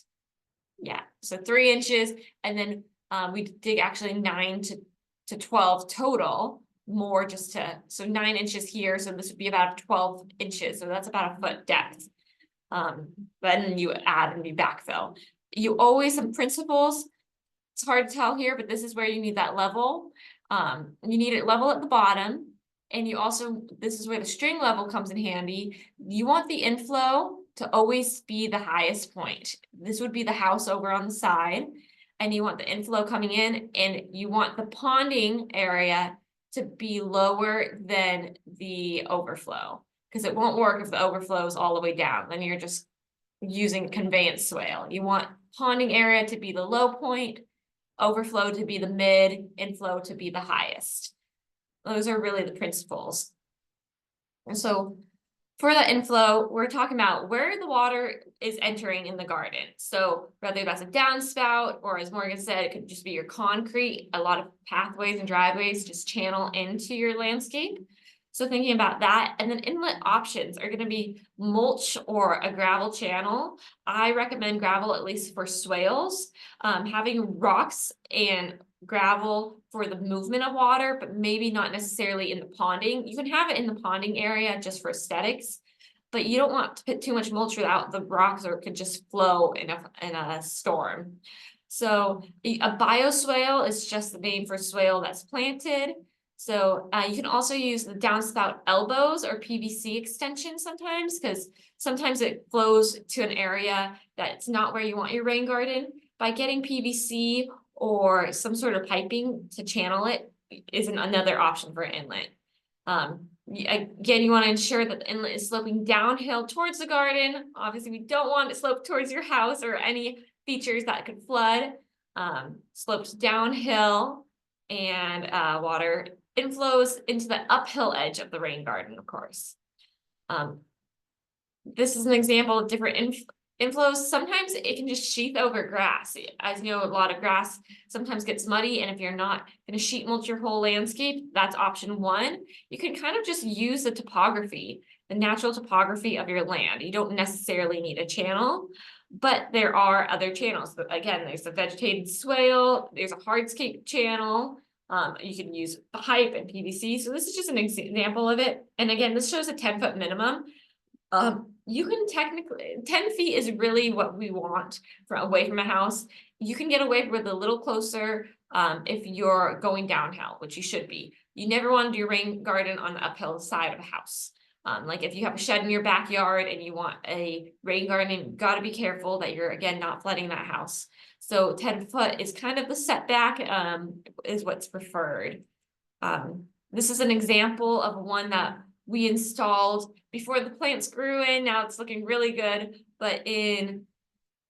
Yeah, so 3 inches, and then we dig actually 9 to 12 total, more just to, so 9 inches here, so this would be about 12 inches, so that's about a foot depth. Then you add and you backfill. You always, some principles, it's hard to tell here, but this is where you need that level. You need it level at the bottom. And you also, this is where the string level comes in handy. You want the inflow to always be the highest point. This would be the house over on the side. And you want the inflow coming in, and you want the ponding area to be lower than the overflow. Because it won't work if the overflow is all the way down. Then you're just using conveyance swale. You want ponding area to be the low point, overflow to be the mid, inflow to be the highest. Those are really the principles. And so for the inflow, we're talking about where the water is entering in the garden. So whether that's a downspout, or as Morgan said, it could just be your concrete. A lot of pathways and driveways just channel into your landscape. So thinking about that, and then inlet options are going to be mulch or a gravel channel. I recommend gravel, at least for swales. Having rocks and gravel for the movement of water, but maybe not necessarily in the ponding. You can have it in the ponding area just for aesthetics, but you don't want to put too much mulch without the rocks, or it could just flow in a storm. So a bioswale is just the name for swale that's planted. So you can also use the downspout elbows or PVC extension sometimes, because sometimes it flows to an area that's not where you want your rain garden. By getting PVC or some sort of piping to channel it is another option for inlet. Again, you want to ensure that the inlet is sloping downhill towards the garden. Obviously, we don't want it sloped towards your house or any features that could flood. Slopes downhill, and water inflows into the uphill edge of the rain garden, of course. This is an example of different inflows. Sometimes it can just sheath over grass. As you know, a lot of grass sometimes gets muddy, and if you're not going to sheet mulch your whole landscape, that's option one. You can kind of just use the topography, the natural topography of your land. You don't necessarily need a channel, but there are other channels. But again, there's the vegetated swale, there's a hardscape channel. You can use pipe and PVC. So this is just an example of it. And again, this shows a 10-foot minimum. You can technically, 10 feet is really what we want away from a house. You can get away with a little closer if you're going downhill, which you should be. You never want to do rain garden on the uphill side of a house. Like if you have a shed in your backyard and you want a rain garden, you've got to be careful that you're, again, not flooding that house. So 10 foot is kind of the setback, is what's preferred. This is an example of one that we installed before the plants grew in. Now it's looking really good, but in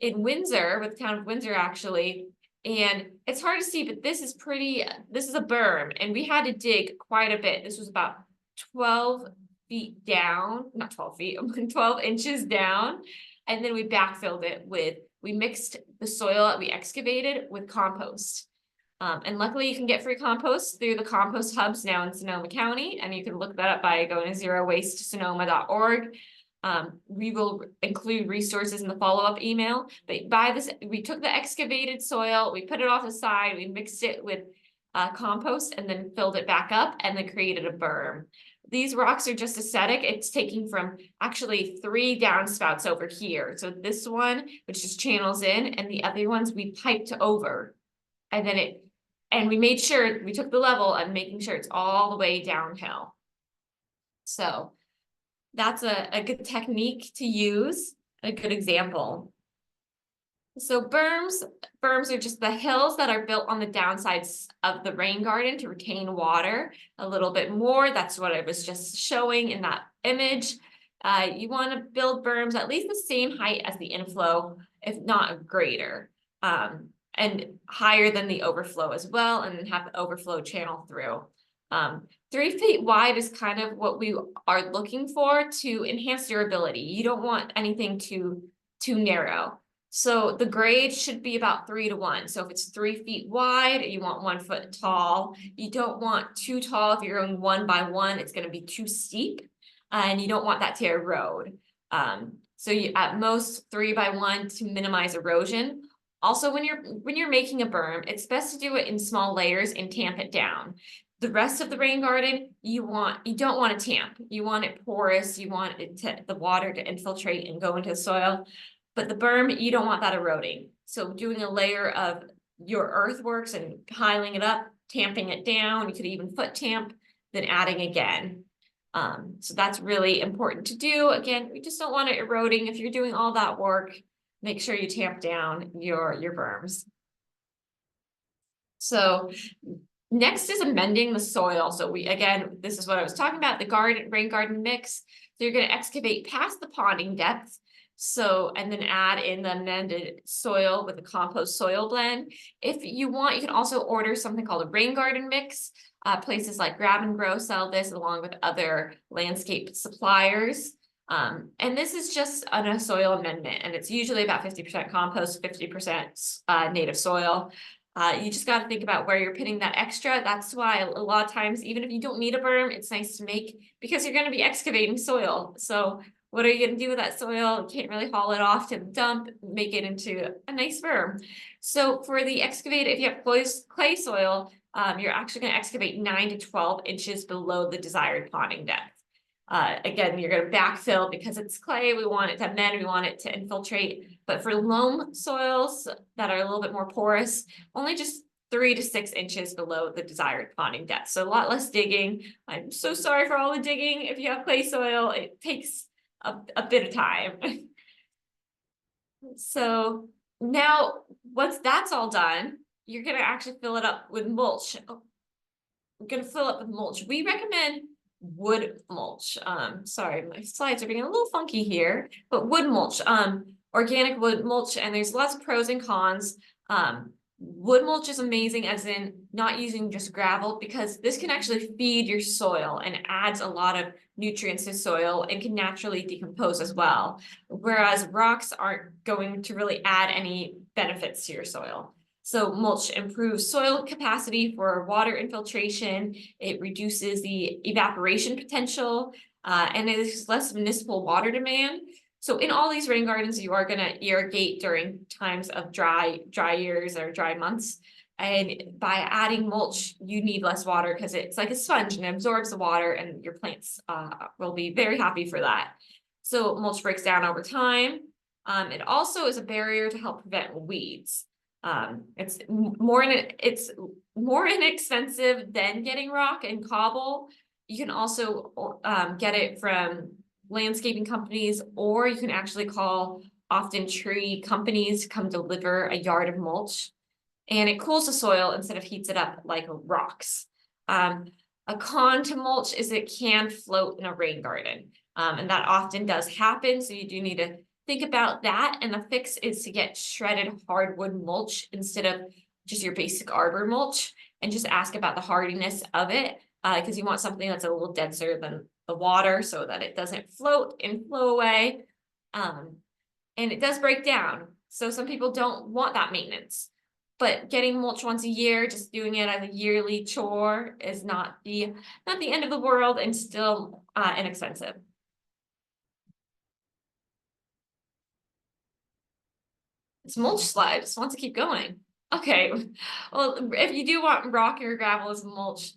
Windsor, with the town of Windsor actually, and it's hard to see, but this is a berm, and we had to dig quite a bit. This was about 12 feet down, not 12 feet, 12 inches down. And then we backfilled it we mixed the soil that we excavated with compost. And luckily you can get free compost through the compost hubs now in Sonoma County. And you can look that up by going to zerowastesonoma.org. We will include resources in the follow-up email. But we took the excavated soil, we put it off the side, we mixed it with compost, and then filled it back up, and then created a berm. These rocks are just aesthetic. It's taking from actually 3 downspouts over here. So this one, which just channels in, and the other ones we piped over. And we made sure we took the level and making sure it's all the way downhill. So that's a good technique to use, a good example. So berms are just the hills that are built on the downsides of the rain garden to retain water a little bit more. That's what I was just showing in that image. You want to build berms at least the same height as the inflow, if not greater, and higher than the overflow as well, and then have the overflow channel through. 3 feet wide is kind of what we are looking for to enhance durability. You don't want anything too narrow. So the grade should be about 3 to 1. So if it's 3 feet wide, you want 1 foot tall. You don't want too tall. If you're going 1 by 1, it's going to be too steep, and you don't want that to erode. So you at most 3 by 1 to minimize erosion. Also, when you're making a berm, it's best to do it in small layers and tamp it down. The rest of the rain garden, you don't want to tamp. You want it porous. You want the water to infiltrate and go into the soil. But the berm, you don't want that eroding. So doing a layer of your earthworks and piling it up tamping it down. You could even foot tamp, then adding again. So that's really important to do. Again, we just don't want it eroding. If you're doing all that work, make sure you tamp down your berms. So next is amending the soil. So this is what I was talking about, the rain garden mix. So you're going to excavate past the ponding depth. So, and then add in the amended soil with a compost soil blend. If you want, you can also order something called a rain garden mix. Places like Grab and Grow sell this along with other landscape suppliers. And this is just a soil amendment, and it's usually about 50% compost, 50% native soil. You just got to think about where you're putting that extra. That's why a lot of times, even if you don't need a berm, it's nice to make, because you're going to be excavating soil. So what are you going to do with that soil? You can't really haul it off to the dump, make it into a nice berm. So for the excavate, if you have clay soil, you're actually going to excavate 9 to 12 inches below the desired ponding depth. Again, you're going to backfill because it's clay. We want it to amend, we want it to infiltrate. But for loam soils that are a little bit more porous, only just 3 to 6 inches below the desired ponding depth. So a lot less digging. I'm so sorry for all the digging. If you have clay soil, it takes a bit of time. So now once that's all done, you're going to actually fill it up with mulch. I'm going to fill it with mulch. We recommend wood mulch. Sorry, my slides are being a little funky here, but wood mulch, organic wood mulch, and there's lots of pros and cons. Wood mulch is amazing, as in not using just gravel, because this can actually feed your soil and adds a lot of nutrients to soil and can naturally decompose as well. Whereas rocks aren't going to really add any benefits to your soil. So mulch improves soil capacity for water infiltration. It reduces the evaporation potential, and it is less municipal water demand. So in all these rain gardens, you are going to irrigate during times of dry years or dry months. And by adding mulch, you need less water because it's like a sponge and it absorbs the water, and your plants will be very happy for that. So mulch breaks down over time. It also is a barrier to help prevent weeds. It's more inexpensive than getting rock and cobble. You can also get it from landscaping companies, or you can actually call often tree companies to come deliver a yard of mulch, and it cools the soil instead of heats it up like rocks. A con to mulch is it can float in a rain garden, and that often does happen, so you do need to think about that. And the fix is to get shredded hardwood mulch instead of just your basic arbor mulch, and just ask about the hardiness of it, because you want something that's a little denser than the water so that it doesn't float and flow away. And it does break down. So some people don't want that maintenance, but getting mulch once a year, just doing it as a yearly chore, is not the end of the world, and still inexpensive. This mulch slide just wants to keep going. Okay, well, if you do want rock or gravel as mulch,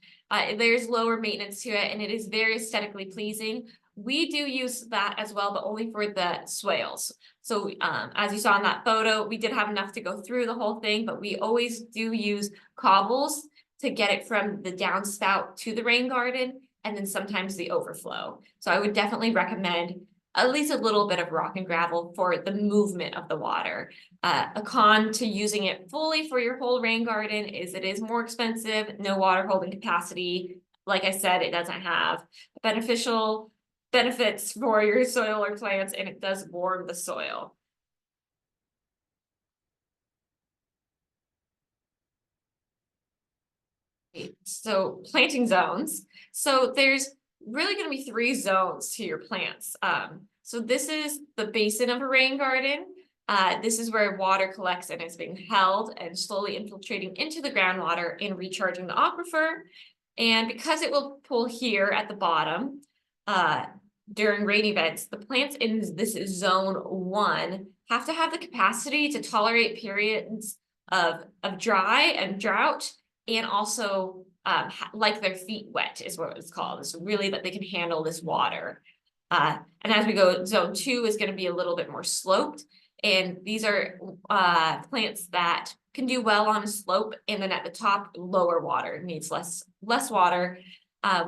there's lower maintenance to it, and it is very aesthetically pleasing. We do use that as well, but only for the swales. So as you saw in that photo, we did have enough to go through the whole thing, but we always do use cobbles to get it from the downspout to the rain garden, and then sometimes the overflow. So I would definitely recommend at least a little bit of rock and gravel for the movement of the water. A con to using it fully for your whole rain garden is it is more expensive, no water holding capacity. Like I said, it doesn't have beneficial benefits for your soil or plants, and it does warm the soil. So planting zones. So there's really going to be 3 zones to your plants. So this is the basin of a rain garden. This is where water collects and is being held and slowly infiltrating into the groundwater and recharging the aquifer. And because it will pull here at the bottom during rain events, the plants in this zone 1 have to have the capacity to tolerate periods of dry and drought, and also like their feet wet is what it's called. So really that they can handle this water. And as we go, zone 2 is going to be a little bit more sloped. And these are plants that can do well on a slope, and then at the top, lower water needs less water.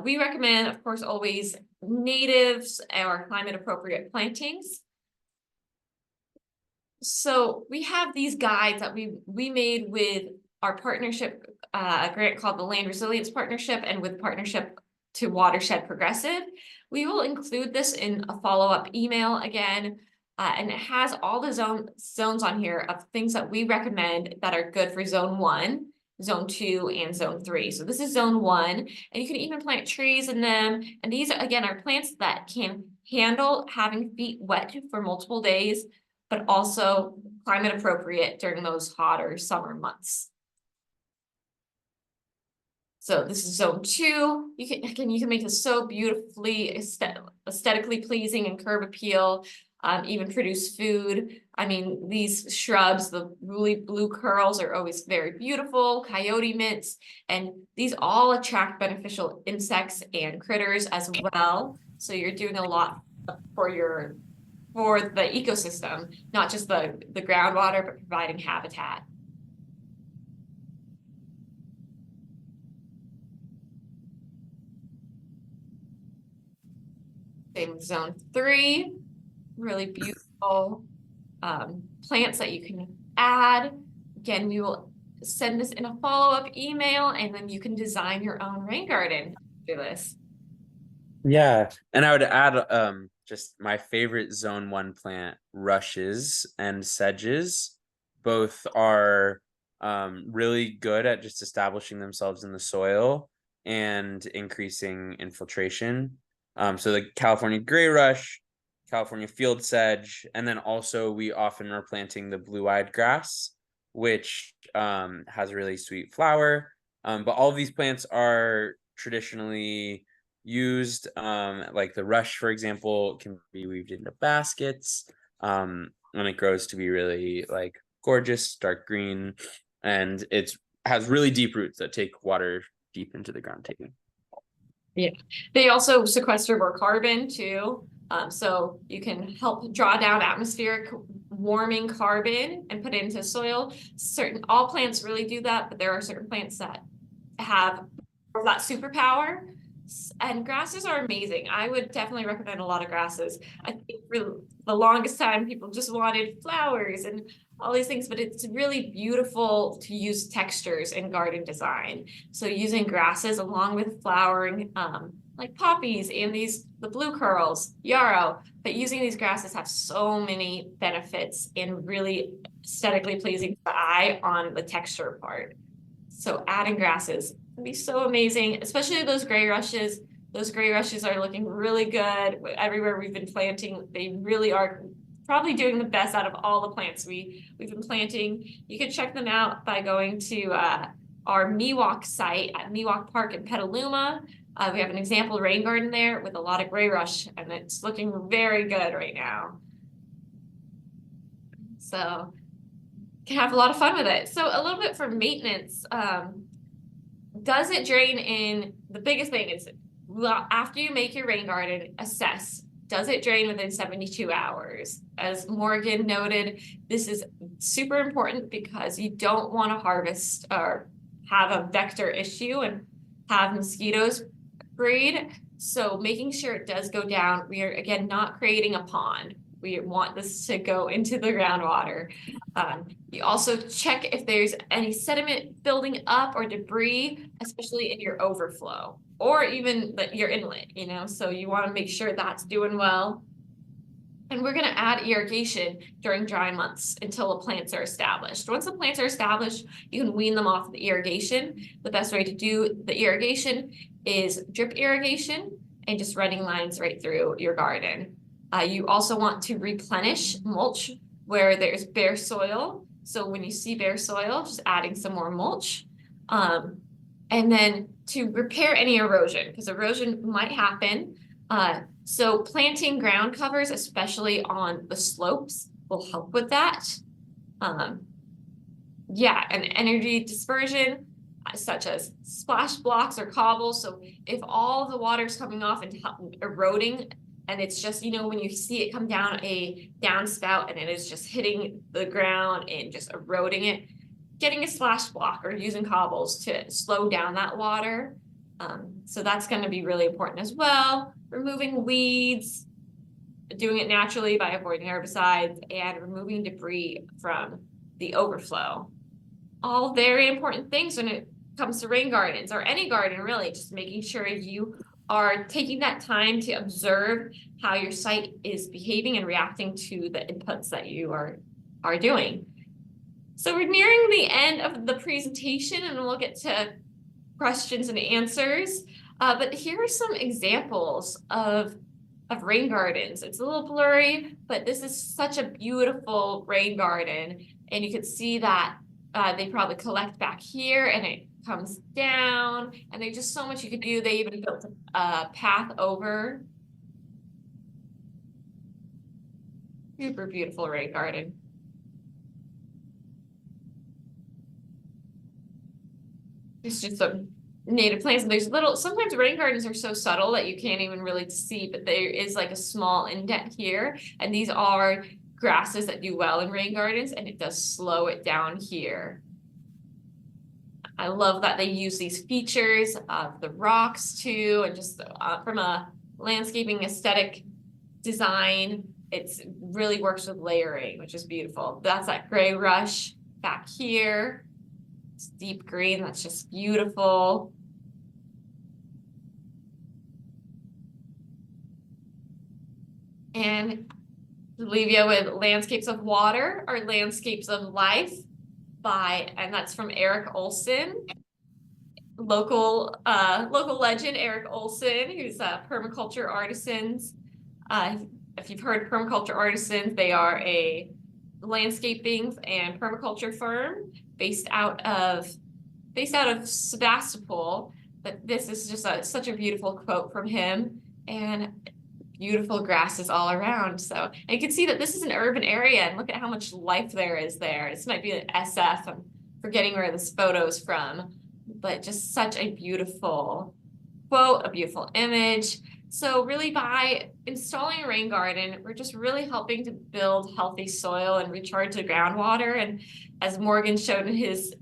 We recommend, of course, always natives or climate appropriate plantings. So we have these guides that we made with our partnership grant called the Land Resilience Partnership, and with partnership to Watershed Progressive. We will include this in a follow-up email again, and it has all the zones on here of things that we recommend that are good for zone 1, zone 2, and zone 3. So this is zone 1, and you can even plant trees in them. And these again are plants that can handle having feet wet for multiple days, but also climate appropriate during those hotter summer months. So this is zone 2. You can make this so beautifully aesthetically pleasing and curb appeal, even produce food. I mean, these shrubs, the really blue curls are always very beautiful, coyote mints, and these all attract beneficial insects and critters as well. So you're doing a lot for the ecosystem, not just the groundwater, but providing habitat. Same with zone 3, really beautiful plants that you can add. Again, we will send this in a follow-up email, and then you can design your own rain garden through this. Yeah, and I would add just my favorite zone 1 plant, rushes and sedges. Both are really good at just establishing themselves in the soil and increasing infiltration. So the California gray rush, California field sedge, and then also we often are planting the blue-eyed grass, which has a really sweet flower. But all of these plants are traditionally used, like the rush, for example, can be weaved into baskets, and it grows to be really like gorgeous, dark green, and it has really deep roots that take water deep into the ground. Yeah, they also sequester more carbon too. So you can help draw down atmospheric warming carbon and put it into soil. All plants really do that, but there are certain plants that have that superpower. And grasses are amazing. I would definitely recommend a lot of grasses. I think for the longest time, people just wanted flowers and all these things, but it's really beautiful to use textures in garden design. So using grasses along with flowering, like poppies and the blue curls, yarrow, but using these grasses have so many benefits and really aesthetically pleasing to the eye on the texture part. So adding grasses can be so amazing, especially those gray rushes. Those gray rushes are looking really good everywhere we've been planting. They really are probably doing the best out of all the plants we've been planting. You can check them out by going to our Miwok site at Miwok Park in Petaluma. We have an example rain garden there with a lot of gray rush, and it's looking very good right now. So can have a lot of fun with it. So a little bit for maintenance. Does it drain in? The biggest thing is, well, after you make your rain garden, assess. Does it drain within 72 hours? As Morgan noted, this is super important because you don't want to harvest or have a vector issue and have mosquitoes breed. So making sure it does go down. We are, again, not creating a pond. We want this to go into the groundwater. You also check if there's any sediment building up or debris, especially in your overflow or even your inlet, so you want to make sure that's doing well. And we're going to add irrigation during dry months until the plants are established. Once the plants are established, you can wean them off the irrigation. The best way to do the irrigation is drip irrigation and just running lines right through your garden. You also want to replenish mulch where there's bare soil. So when you see bare soil, just adding some more mulch. And then to repair any erosion, because erosion might happen. So planting ground covers, especially on the slopes, will help with that. And energy dispersion, such as splash blocks or cobbles. So if all the water's coming off and eroding, and it's just, when you see it come down a downspout and it is just hitting the ground and just eroding it, getting a splash block or using cobbles to slow down that water. So that's going to be really important as well. Removing weeds, doing it naturally by avoiding herbicides, and removing debris from the overflow. All very important things when it comes to rain gardens, or any garden really, just making sure you are taking that time to observe how your site is behaving and reacting to the inputs that you are doing. So we're nearing the end of the presentation, and we'll get to questions and answers. But here are some examples of rain gardens. It's a little blurry, but this is such a beautiful rain garden. And you can see that they probably collect back here and it comes down, and there's just so much you could do. They even built a path over. Super beautiful rain garden. It's just some native plants, and there's little, sometimes rain gardens are so subtle that you can't even really see, but there is like a small indent here, and these are grasses that do well in rain gardens, and it does slow it down here. I love that they use these features of the rocks too, and just from a landscaping aesthetic design, it's really works with layering, which is beautiful. That's that gray rush back here. It's deep green, that's just beautiful. And leave you with Landscapes of Water or Landscapes of Life and that's from Eric Olson, local legend Eric Olson, who's a permaculture artisans. If you've heard permaculture artisans, they are a landscaping and permaculture firm based out of Sebastopol. But this is just such a beautiful quote from him, and beautiful grasses all around. So, and you can see that this is an urban area, and look at how much life there is there. This might be an SF. I'm forgetting where this photo's from, but just such a beautiful quote, a beautiful image. So really, by installing a rain garden, we're just really helping to build healthy soil and recharge the groundwater. And as Morgan showed in his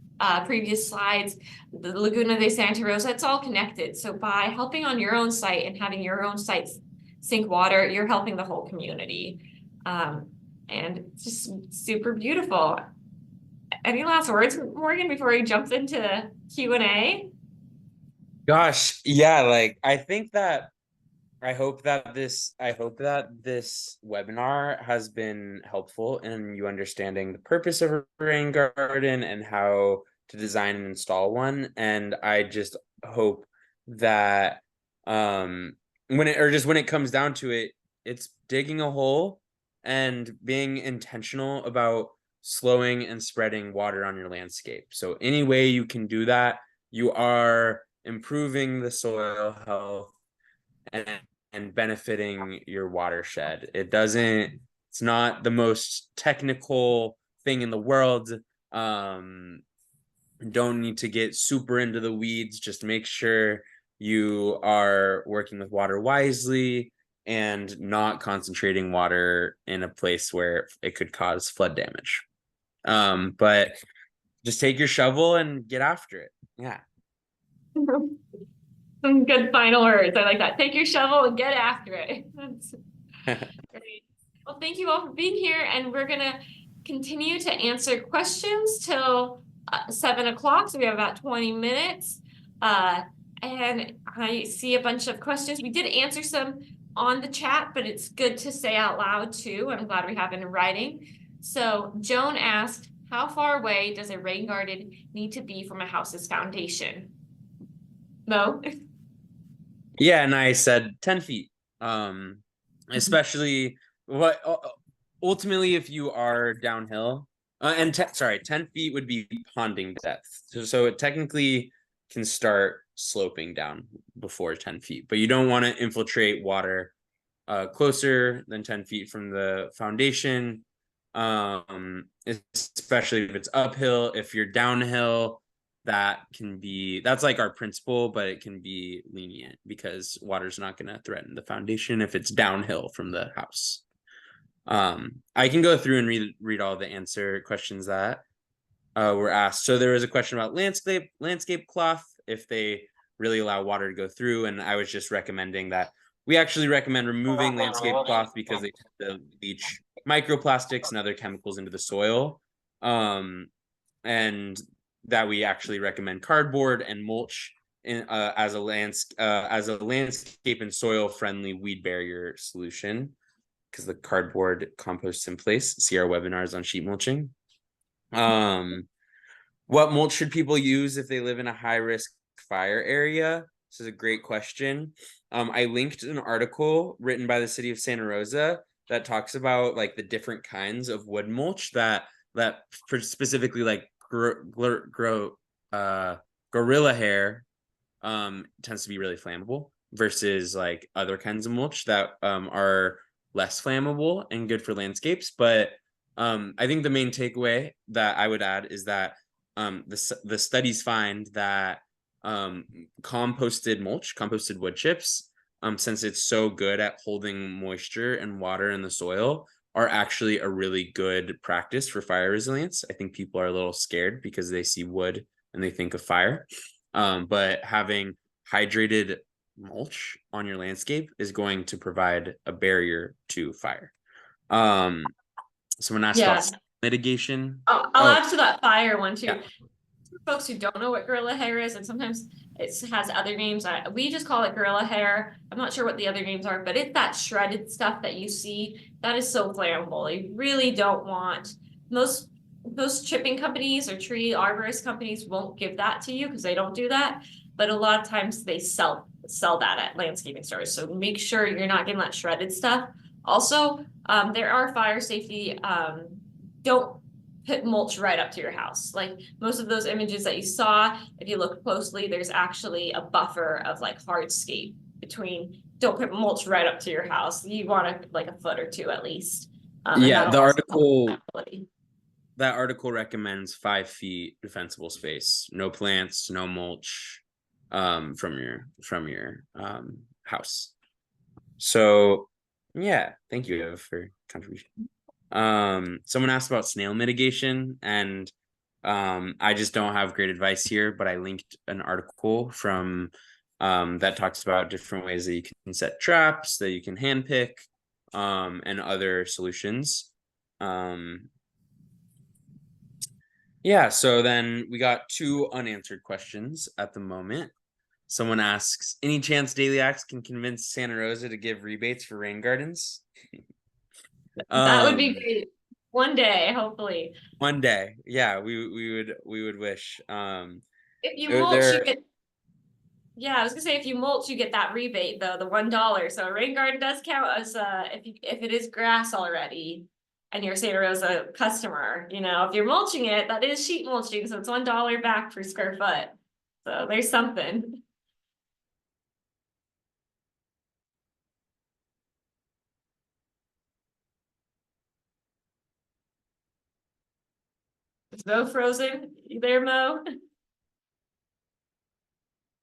previous slides, the Laguna de Santa Rosa, it's all connected. So by helping on your own site and having your own sites sink water, you're helping the whole community. And it's just super beautiful. Any last words, Morgan, before we jump into Q&A? Gosh, yeah, like I hope that this webinar has been helpful in you understanding the purpose of a rain garden and how to design and install one. And I just hope that when it comes down to it, it's digging a hole and being intentional about slowing and spreading water on your landscape. So any way you can do that, you are improving the soil health and benefiting your watershed. It's not the most technical thing in the world. Don't need to get super into the weeds. Just make sure you are working with water wisely and not concentrating water in a place where it could cause flood damage. But just take your shovel and get after it. Yeah. Some good final words. I like that. Take your shovel and get after it. That's great. Well, thank you all for being here, and we're gonna continue to answer questions till 7 o'clock. So we have about 20 minutes. And I see a bunch of questions. We did answer some on the chat, but it's good to say out loud too. I'm glad we have it in writing. So Joan asked, how far away does a rain garden need to be from a house's foundation? No? Yeah, and I said 10 feet. Especially ultimately if you are downhill, and 10 feet would be ponding depth. So it technically can start sloping down before 10 feet, but you don't want to infiltrate water closer than 10 feet from the foundation, especially if it's uphill. If you're downhill, that's like our principle, but it can be lenient because water's not going to threaten the foundation if it's downhill from the house. I can go through and read all the answer questions that were asked. So there was a question about landscape cloth, if they really allow water to go through, and I was just recommending that we actually recommend removing landscape cloth because they tend to leach microplastics and other chemicals into the soil, and that we actually recommend cardboard and mulch as a landscape and soil friendly weed barrier solution, because the cardboard composts in place. See our webinars on sheet mulching. What mulch should people use if they live in a high risk fire area? This is a great question. I linked an article written by the city of Santa Rosa that talks about like the different kinds of wood mulch that for specifically like gorilla hair tends to be really flammable versus like other kinds of mulch that are less flammable and good for landscapes. But I think the main takeaway that I would add is that the studies find that composted wood chips, since it's so good at holding moisture and water in the soil, are actually a really good practice for fire resilience. I think people are a little scared because they see wood and they think of fire, but having hydrated mulch on your landscape is going to provide a barrier to fire. Someone asked about mitigation. I'll add to that fire one too. Yeah. For folks who don't know what gorilla hair is, and sometimes it has other names. We just call it gorilla hair. I'm not sure what the other names are, but it's that shredded stuff that you see that is so flammable. You really don't want most chipping companies or tree arborist companies won't give that to you because they don't do that. But a lot of times they sell that at landscaping stores. So make sure you're not getting that shredded stuff. Also, there are fire safety, don't put mulch right up to your house. Like most of those images that you saw, if you look closely, there's actually a buffer of like hardscape between, don't put mulch right up to your house. You want like a foot or two at least. Yeah, that article recommends 5 feet defensible space, no plants, no mulch, from your house. So yeah, thank you, Eva, for contribution. Someone asked about snail mitigation, and I just don't have great advice here, but I linked an article from that talks about different ways that you can set traps, that you can handpick, and other solutions. Yeah, so then we got 2 unanswered questions at the moment. Someone asks, any chance Daily Acts can convince Santa Rosa to give rebates for rain gardens? That would be great. One day, hopefully. One day, yeah, we would wish. If you mulch, you get. Yeah, I was gonna say if you mulch, you get that rebate though, the $1. So a rain garden does count as if it is grass already, and you're a Santa Rosa customer. You know, if you're mulching it, that is sheet mulching, so it's $1 back per square foot. So there's something. Is Mo frozen? You there, Mo?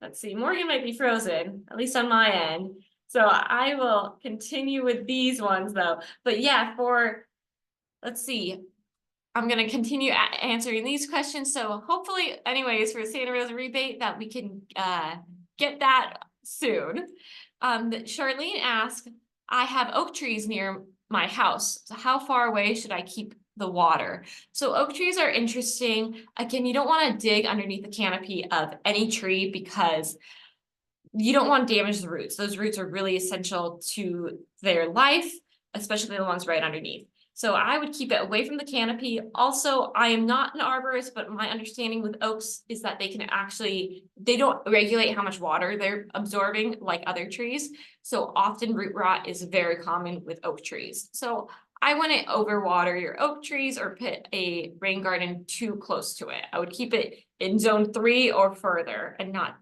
Let's see, Morgan might be frozen, at least on my end. So I will continue with these ones though. But yeah, let's see, I'm gonna continue answering these questions. So hopefully, anyways, for Santa Rosa rebate that we can get that soon. Charlene asked, I have oak trees near my house. So how far away should I keep the water? So oak trees are interesting. Again, you don't want to dig underneath the canopy of any tree because you don't want to damage the roots. Those roots are really essential to their life, especially the ones right underneath. So I would keep it away from the canopy. Also, I am not an arborist, but my understanding with oaks is that they don't regulate how much water they're absorbing like other trees. So often root rot is very common with oak trees. So I wouldn't overwater your oak trees or put a rain garden too close to it. I would keep it in zone 3 or further and not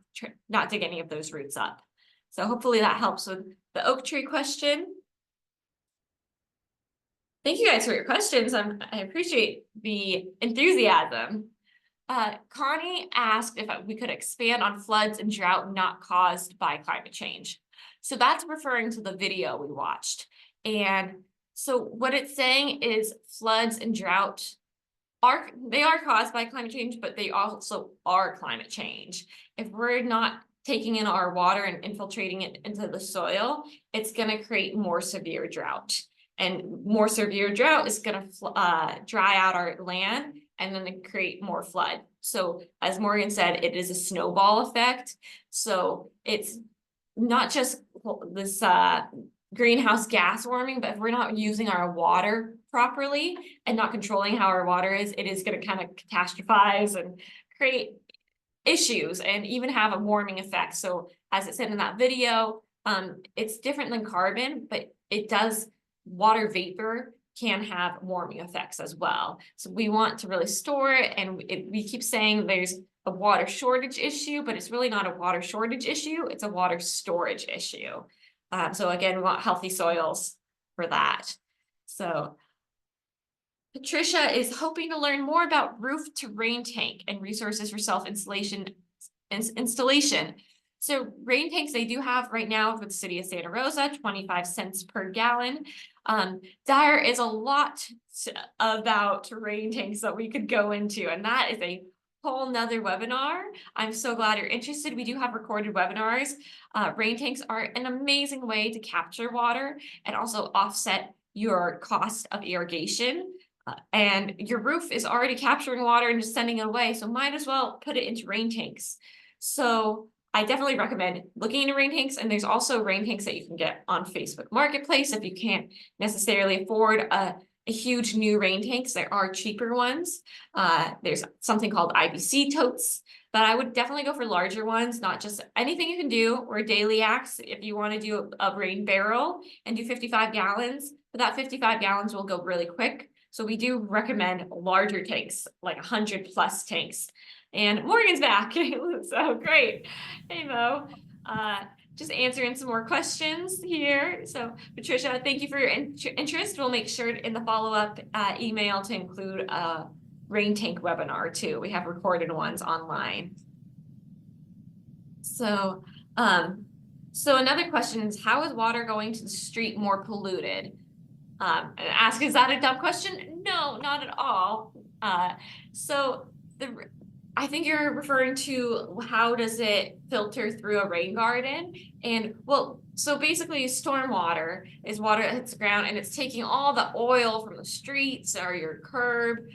dig any of those roots up. So hopefully that helps with the oak tree question. Thank you guys for your questions. I appreciate the enthusiasm. Connie asked if we could expand on floods and drought not caused by climate change. So that's referring to the video we watched. And so what it's saying is floods and drought they are caused by climate change, but they also are climate change. If we're not taking in our water and infiltrating it into the soil, it's going to create more severe drought. And more severe drought is going to dry out our land and then create more flood. So as Morgan said, it is a snowball effect. So it's not just this greenhouse gas warming, but if we're not using our water properly and not controlling how our water is, it is going to kind of catastrophize and create issues and even have a warming effect. So as it said in that video, it's different than carbon, but it does, water vapor can have warming effects as well. So we want to really store it, and we keep saying there's a water shortage issue, but it's really not a water shortage issue, it's a water storage issue. So again, we want healthy soils for that. So Patricia is hoping to learn more about roof to rain tank and resources for self-installation. So rain tanks, they do have right now for the city of Santa Rosa, 25 cents per gallon. There is a lot about rain tanks that we could go into, and that is a whole nother webinar. I'm so glad you're interested. We do have recorded webinars. Rain tanks are an amazing way to capture water and also offset your cost of irrigation. And your roof is already capturing water and just sending it away, so might as well put it into rain tanks. So I definitely recommend looking into rain tanks, and there's also rain tanks that you can get on Facebook Marketplace if you can't necessarily afford a huge new rain tanks. There are cheaper ones. There's something called IBC totes, but I would definitely go for larger ones, not just anything you can do, or daily acts if you want to do a rain barrel and do 55 gallons, but that 55 gallons will go really quick. So we do recommend larger tanks, like 100+ tanks. And Morgan's back, so great. Hey, Mo. Just answering some more questions here. So Patricia, thank you for your interest. We'll make sure in the follow-up email to include a rain tank webinar too. We have recorded ones online. So, so another question is, how is water going to the street more polluted? And ask, is that a dumb question? No, not at all. So I think you're referring to how does it filter through a rain garden? And well, so basically stormwater is water that hits the ground and it's taking all the oil from the streets or your curb,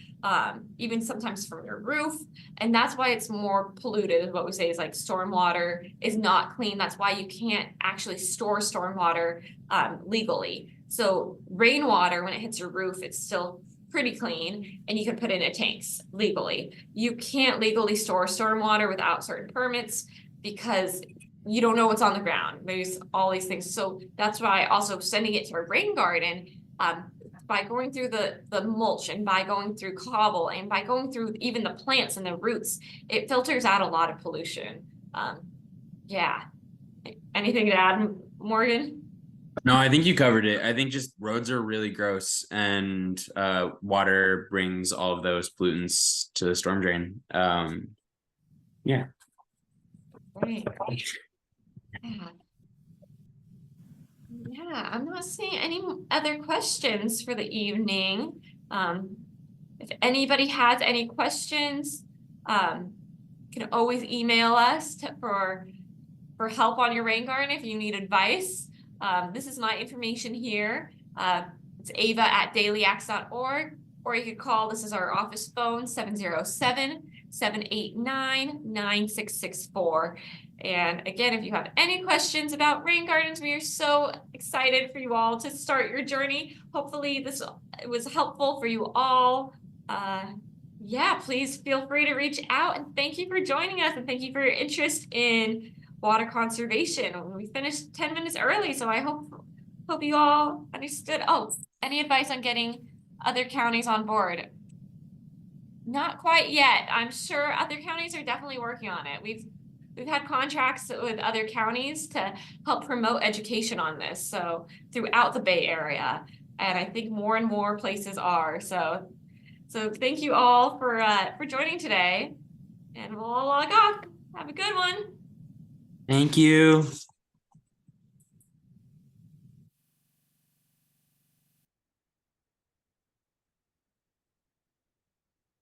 even sometimes from your roof. And that's why it's more polluted, is what we say is like stormwater is not clean. That's why you can't actually store stormwater legally. So rainwater, when it hits your roof, it's still pretty clean and you can put it in tanks legally. You can't legally store stormwater without certain permits because you don't know what's on the ground. There's all these things. So that's why also sending it to a rain garden, by going through the mulch and by going through cobble and by going through even the plants and the roots, it filters out a lot of pollution. Yeah. Anything to add, Morgan? No, I think you covered it. I think just roads are really gross, and water brings all of those pollutants to the storm drain. Yeah. Right. Yeah, I'm not seeing any other questions for the evening. If anybody has any questions, you can always email us for help on your rain garden if you need advice. This is my information here. It's ava@dailyacts.org, or you could call, this is our office phone, 707-789-9664. And again, if you have any questions about rain gardens, we are so excited for you all to start your journey. Hopefully this was helpful for you all. Yeah, please feel free to reach out, and thank you for joining us, and thank you for your interest in water conservation. We finished 10 minutes early, so I hope you all understood. Oh, any advice on getting other counties on board? Not quite yet. I'm sure other counties are definitely working on it. We've had contracts with other counties to help promote education on this, so throughout the Bay Area, and I think more and more places are. So thank you all for joining today, and we'll all log off. Have a good one. Thank you.